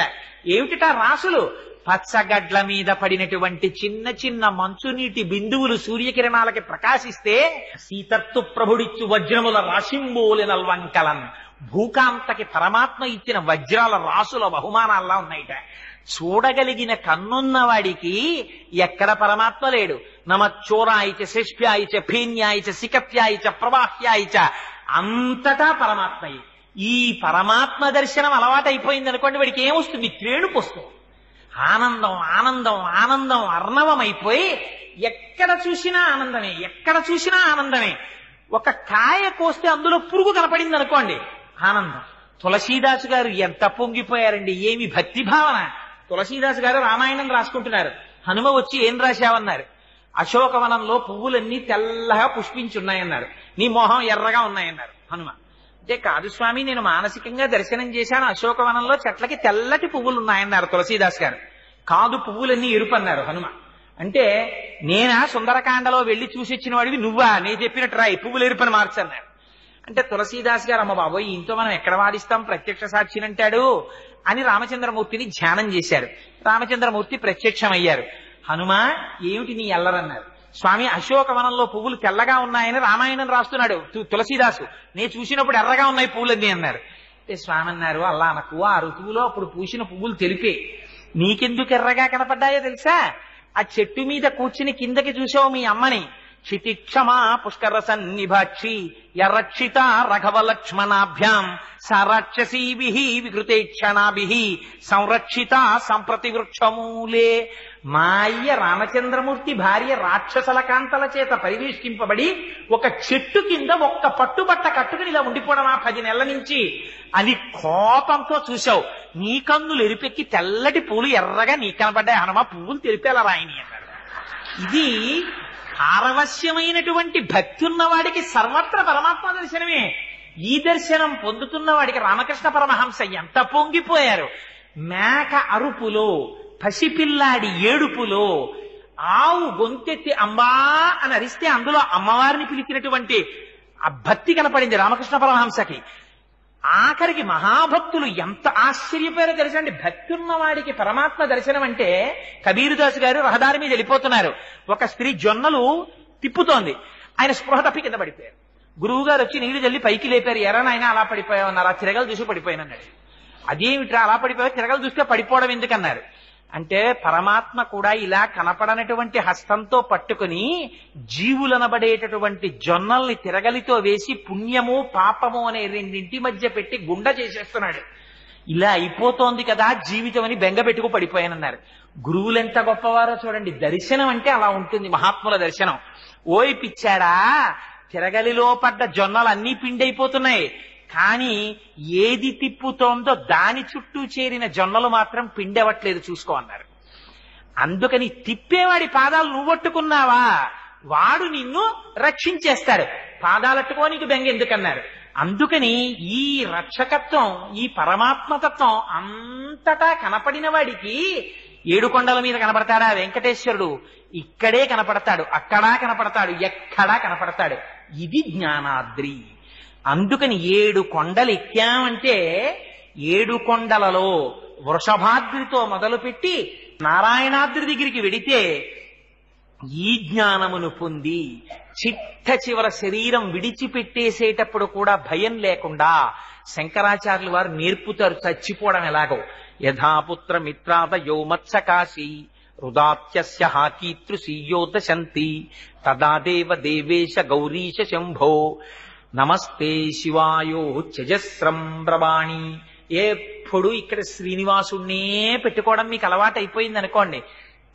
ఏమిటిటా రాసులు? పచ్చగడ్ల మీద పడినటువంటి చిన్న చిన్న మంచునీటి బిందువులు సూర్యకిరణాలకి ప్రకాశిస్తే సీతత్తు ప్రభుడిచ్చు వజ్రముల రాశింబోలె నల్వంకలన్, భూకాంతకి పరమాత్మ ఇచ్చిన వజ్రాల రాసుల బహుమానాల్లా ఉన్నాయిట. చూడగలిగిన కన్నున్న వాడికి ఎక్కడ పరమాత్మ లేడు. నమచ్చోరాయిచ శిష్ప్యాయిచ ఫేన్యాయిచ సికత్యాయిచ ప్రవాహ్యాయిచ, అంతటా పరమాత్మయే. ఈ పరమాత్మ దర్శనం అలవాటైపోయింది అనుకోండి, వాడికి ఏమొస్తుంది? త్రేణుపు వస్తుంది. ఆనందం ఆనందం ఆనందం అర్ణవమైపోయి ఎక్కడ చూసినా ఆనందమే, ఎక్కడ చూసినా ఆనందమే. ఒక కాయ కోస్తే అందులో పురుగు కనపడింది అనుకోండి, ఆనందం. తులసీదాసు గారు ఎంత పొంగిపోయారండి, ఏమి భక్తి భావన. తులసీదాసు గారు రామాయణం రాసుకుంటున్నారు. హనుమ వచ్చి ఏం రాశావన్నారు? అశోకవనంలో పువ్వులన్నీ తెల్లగా పుష్పించున్నాయన్నారు, నీ మొహం ఎర్రగా ఉన్నాయన్నారు హనుమ. అంటే కాదు స్వామి, నేను మానసికంగా దర్శనం చేశాను, అశోకవనంలో చెట్లకి తెల్లటి పువ్వులు ఉన్నాయన్నారు తులసీదాస్ గారు. కాదు, పువ్వులన్నీ ఎరుపు అన్నారు హనుమ. అంటే నేనా సుందరకాండలో వెళ్లి చూసి వచ్చిన వాడివి నువ్వా? నేను చెప్పినట్టు రాయి, పువ్వులు ఎరుపని మార్చన్నారు. అంటే తులసీదాస్ గారు, అమ్మ బాబోయ్, ఇంతో మనం ఎక్కడ వాదిస్తాం, ప్రత్యక్ష సాక్షినంటాడు అని రామచంద్రమూర్తిని ధ్యానం చేశారు. రామచంద్రమూర్తి ప్రత్యక్షమయ్యారు. హనుమ, ఏమిటి నీ అల్లరన్నారు. స్వామి, అశోకవనంలో పువ్వులు తెల్లగా ఉన్నాయని రామాయణం రాస్తున్నాడు తులసీదాసు, నేను చూసినప్పుడు ఎర్రగా ఉన్నాయి పువ్వులన్నీ అన్నారు. అంటే స్వామి అన్నారు, అల్లా అనకు, ఆ ఋతువులో అప్పుడు పూసిన పువ్వులు తెలిపే, నీకెందుకు ఎర్రగా కనపడ్డాయో తెలుసా? ఆ చెట్టు మీద కూర్చుని కిందకి చూసావు మీ అమ్మని, క్షితిక్షమా పుష్కర సన్నిభాక్షి యరక్షిత రఘవ లక్ష్మణాభ్యాం సరాక్షసీభి వికృతేక్షణాభి సంరక్షిత సంప్రతి వృక్షమూలే. మా అయ్య రామచంద్రమూర్తి భార్య రాక్షసల కాంతల చేత పరివేష్టింపబడి ఒక చెట్టు కింద ఒక్క పట్టుబట్ట కట్టుకుని ఇలా ఉండిపోవడమా 10 నెలల నుంచి అని కోపంతో చూశావు. నీ కన్నులు ఎరిపెక్కి తెల్లటి పూలు ఎర్రగా నీ కనబడ్డాయి హనుమ, పువ్వులు తెలిపేలా రాయని అన్నాడు. ఇది పారవశ్యమైనటువంటి భక్తి ఉన్నవాడికి సర్వత్ర పరమాత్మ దర్శనమే. ఈ దర్శనం పొందుతున్న వాడికి రామకృష్ణ పరమహంస ఎంత పొంగిపోయారు. మేక అరుపులో, పసిపిల్లాడి ఏడుపులో, ఆవు గొంతెత్తి అమ్మా అని అరిస్తే అందులో అమ్మవారిని పిలిచినటువంటి ఆ భక్తి కనపడింది రామకృష్ణ పరమహంసకి. ఆఖరికి మహాభక్తులు ఎంత ఆశ్చర్యపోయారో తెలుసండి. భక్తి ఉన్నవాడికి పరమాత్మ దర్శనం అంటే, కబీరుదాసు గారు రహదారి మీద వెళ్ళిపోతున్నారు, ఒక స్త్రీ జొన్నలు తిప్పుతోంది, ఆయన స్పృహ తప్పి కింద పడిపోయారు. గురువు గారు వచ్చి నీళ్లు జల్లి పైకి లేపారు. ఎరా నాయన అలా పడిపోయామన్నారు. ఆ తిరగలు చూసి పడిపోయానన్నాడు. అదేమిట్రా అలా పడిపోయావు, తిరగలు చూస్తే పడిపోవడం ఎందుకన్నారు. అంటే పరమాత్మ కూడా ఇలా కనపడనటువంటి హస్తంతో పట్టుకుని జీవులనబడేటటువంటి జొన్నల్ని తిరగలితో వేసి పుణ్యము పాపము అనే రెండింటి మధ్య పెట్టి గుండ చేసేస్తున్నాడు. ఇలా అయిపోతోంది కదా జీవితం అని బెంగ పెట్టుకు పడిపోయానన్నారు. గురువులెంత గొప్పవారో చూడండి. దర్శనం అంటే అలా ఉంటుంది, మహాత్ముల దర్శనం. ఓయ్ పిచ్చాడా, తిరగలిలో పడ్డ జొన్నలు అన్నీ పిండైపోతున్నాయి, కానీ ఏది తిప్పుతోందో దాని చుట్టూ చేరిన జొన్నలు మాత్రం పిండవట్లేదు చూసుకో అన్నారు. అందుకని తిప్పేవాడి పాదాలు నువ్వొట్టుకున్నావా వాడు నిన్ను రక్షించేస్తాడు. పాదాలట్టుకో నీకు బెంగ ఎందుకన్నారు. అందుకని ఈ రక్షకత్వం, ఈ పరమాత్మతత్వం అంతటా కనపడిన వాడికి ఏడుకొండల మీద కనపడతాడా వెంకటేశ్వరుడు? ఇక్కడే కనపడతాడు, అక్కడా కనపడతాడు, ఎక్కడా కనపడతాడు. ఇది జ్ఞానాద్రి. అందుకని 7 కొండలు ఎక్కామంటే 7 కొండలలో వృషభాద్రితో మొదలుపెట్టి నారాయణాద్రి దగ్గరికి వెడితే ఈ జ్ఞానమును పొంది చిట్ట చివర శరీరం విడిచిపెట్టేసేటప్పుడు కూడా భయం లేకుండా శంకరాచార్యులు వారు నేర్పుతారు చచ్చిపోవడం ఎలాగో. యథాపుత్ర మిత్రాద యోమత్సకాశి హృదాత్యస్య హాకీతృశీయోదశంతి తదా దేవ దేవేశ గౌరీశ శంభో నమస్తే శివాయో త్యజస్రం బ్రవాణి. ఎప్పుడు ఇక్కడ శ్రీనివాసుణ్ణే పెట్టుకోవడం మీకు అలవాటు అయిపోయింది అనుకోండి.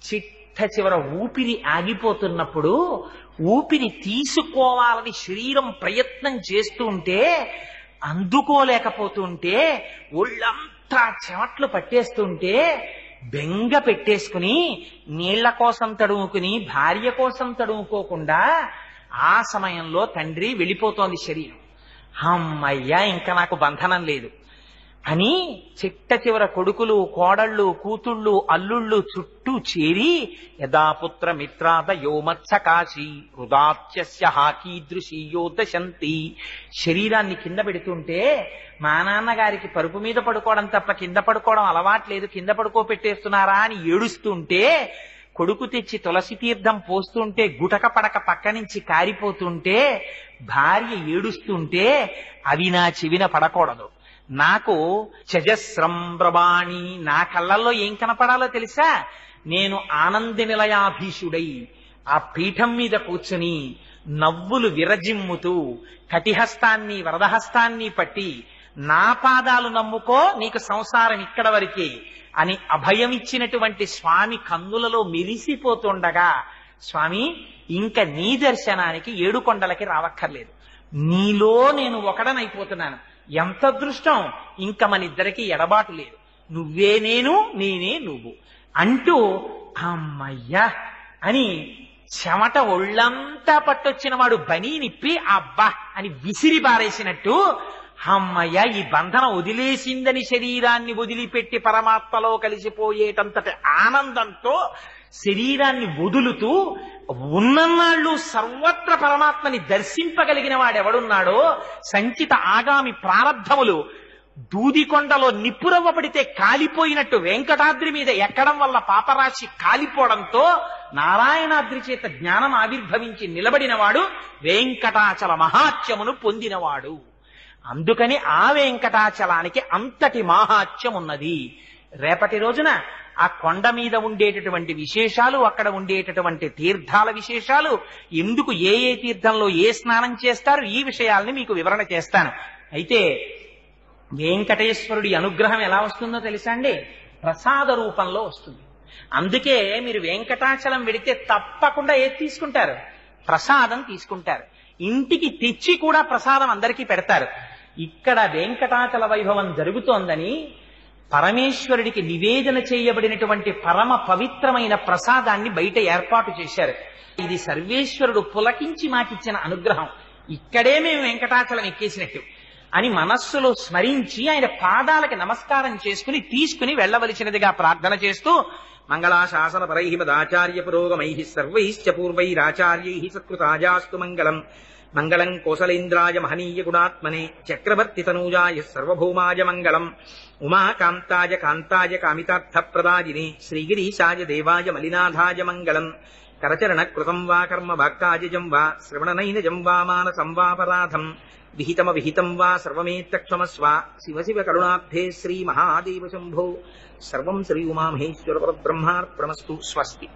చిట్ట చివర ఊపిరి ఆగిపోతున్నప్పుడు ఊపిరి తీసుకోవాలని శరీరం ప్రయత్నం చేస్తూ ఉంటే అందుకోలేకపోతుంటే ఒళ్ళంతా చెమట్లు పట్టేస్తుంటే బెంగ పెట్టేసుకుని నీళ్ల కోసం తడుముకుని భార్య కోసం తడుముకోకుండా ఆ సమయంలో తండ్రి వెళ్ళిపోతోంది శరీరం. అమ్మయ్యా ఇంకా నాకు బంధనం లేదు అని చిట్ట చివర కొడుకులు, కోడళ్ళు, కూతుళ్ళు, అల్లుళ్ళు చుట్టూ చేరి యథాపుత్ర మిత్రాద యోమత్సకాశి హృదాత్యస్య హాకీదృశీయోదశంతి శరీరాన్ని కింద పెడుతుంటే మా నాన్నగారికి పరుపు మీద పడుకోవడం తప్ప కింద పడుకోవడం అలవాట్లేదు, కింద పడుకోపెట్టేస్తున్నారా అని ఏడుస్తుంటే కొడుకు తెచ్చి తులసి తీర్థం పోస్తుంటే గుటక పడక పక్క నుంచి కారిపోతుంటే భార్య ఏడుస్తుంటే అవి నా చెవిన పడకూడదు. నాకు చజస్రం బ్రవాణి నా కళ్ళల్లో ఏం కనపడాలో తెలుసా? నేను ఆనంద నిలయాధీశుడై ఆ పీఠం మీద కూర్చుని నవ్వులు విరజిమ్ముతూ కటిహస్తాన్ని వరదహస్తాన్ని పట్టి నా పాదాలు నమ్ముకో నీకు సంసారం ఇక్కడ వరకే అని అభయమిచ్చినటువంటి స్వామి కన్నులలో మెరిసిపోతుండగా, స్వామి ఇంక నీ దర్శనానికి 7 కొండలకి రావక్కర్లేదు, నీలో నేను ఒకడనైపోతున్నాను. ఎంత అదృష్టం! ఇంక మనిద్దరికి ఎడబాటు లేదు, నువ్వే నేను నేనే నువ్వు అంటూ అమ్మయ్యా అని చెమట ఒళ్ళంతా పట్టొచ్చిన వాడు బనీ నిప్పి అబ్బా అని విసిరి పారేసినట్టు అమ్మయ్య ఈ బంధన వదిలేసిందని శరీరాన్ని వదిలిపెట్టి పరమాత్మలో కలిసిపోయేటంతటి ఆనందంతో శరీరాన్ని వదులుతూ ఉన్నన్నాళ్ళు సర్వత్ర పరమాత్మని దర్శింపగలిగిన వాడెవడున్నాడో సంచిత ఆగామి ప్రారబ్ధములు దూదికొండలో నిప్పురవ్వ పడితే కాలిపోయినట్టు వెంకటాద్రి మీద ఎక్కడం వల్ల పాపరాశి కాలిపోవడంతో నారాయణాద్రి చేత జ్ఞానం ఆవిర్భవించి నిలబడినవాడు వెంకటాచల మహాత్యమును పొందినవాడు. అందుకని ఆ వెంకటాచలానికి అంతటి మాహాత్యం ఉన్నది. రేపటి రోజున ఆ కొండ మీద ఉండేటటువంటి విశేషాలు, అక్కడ ఉండేటటువంటి తీర్థాల విశేషాలు, ఎందుకు ఏ ఏ తీర్థంలో ఏ స్నానం చేస్తారు, ఈ విషయాల్ని మీకు వివరణ చేస్తాను. అయితే వెంకటేశ్వరుడి అనుగ్రహం ఎలా వస్తుందో తెలుసా అండి? ప్రసాద రూపంలో వస్తుంది. అందుకే మీరు వెంకటాచలం వెడితే తప్పకుండా ఏది తీసుకుంటారు? ప్రసాదం తీసుకుంటారు. ఇంటికి తెచ్చి కూడా ప్రసాదం అందరికీ పెడతారు. ఇక్కడ వెంకటాచల వైభవం జరుగుతోందని పరమేశ్వరుడికి నివేదన చేయబడినటువంటి పరమ పవిత్రమైన ప్రసాదాన్ని బయట ఏర్పాటు చేశారు. ఇది సర్వేశ్వరుడు పులకించి మాకిచ్చిన అనుగ్రహం, ఇక్కడే మేము వెంకటాచలం ఎక్కేసినట్టు అని మనస్సులో స్మరించి ఆయన పాదాలకి నమస్కారం చేసుకుని తీసుకుని వెళ్లవలసినదిగా ప్రార్థన చేస్తూ మంగళాశాసన పరై మదాచార్య పురోగమై సర్వైశ్చ పూర్వైరాచార్యై సత్కృతాజాస్తు మంగళం. మంగళం కోసలేంద్రాయ మహనీయ గుణాత్మనే చక్రవర్తి తనూజాయ సర్వభౌమాయ మంగళం. ఉమాకాంతాయ కాంతాయ కామితార్థప్రదాయినే శ్రీగిరీశాయ దేవాయ మలినాథాయ మంగళం. కరచరణ కృతం వా కర్మ వాక్కాజం వా శ్రవణనైనజం వా మానసం వాపరాధం విహితమ విహితం వా సర్వమేత్తక్షమస్వ. శివ శివ కరుణాబ్ధే శ్రీ మహాదేవ శంభో. సర్వం శ్రీ ఉమామహేశ్వర పరబ్రహ్మార్పణమస్తు. స్వస్తి.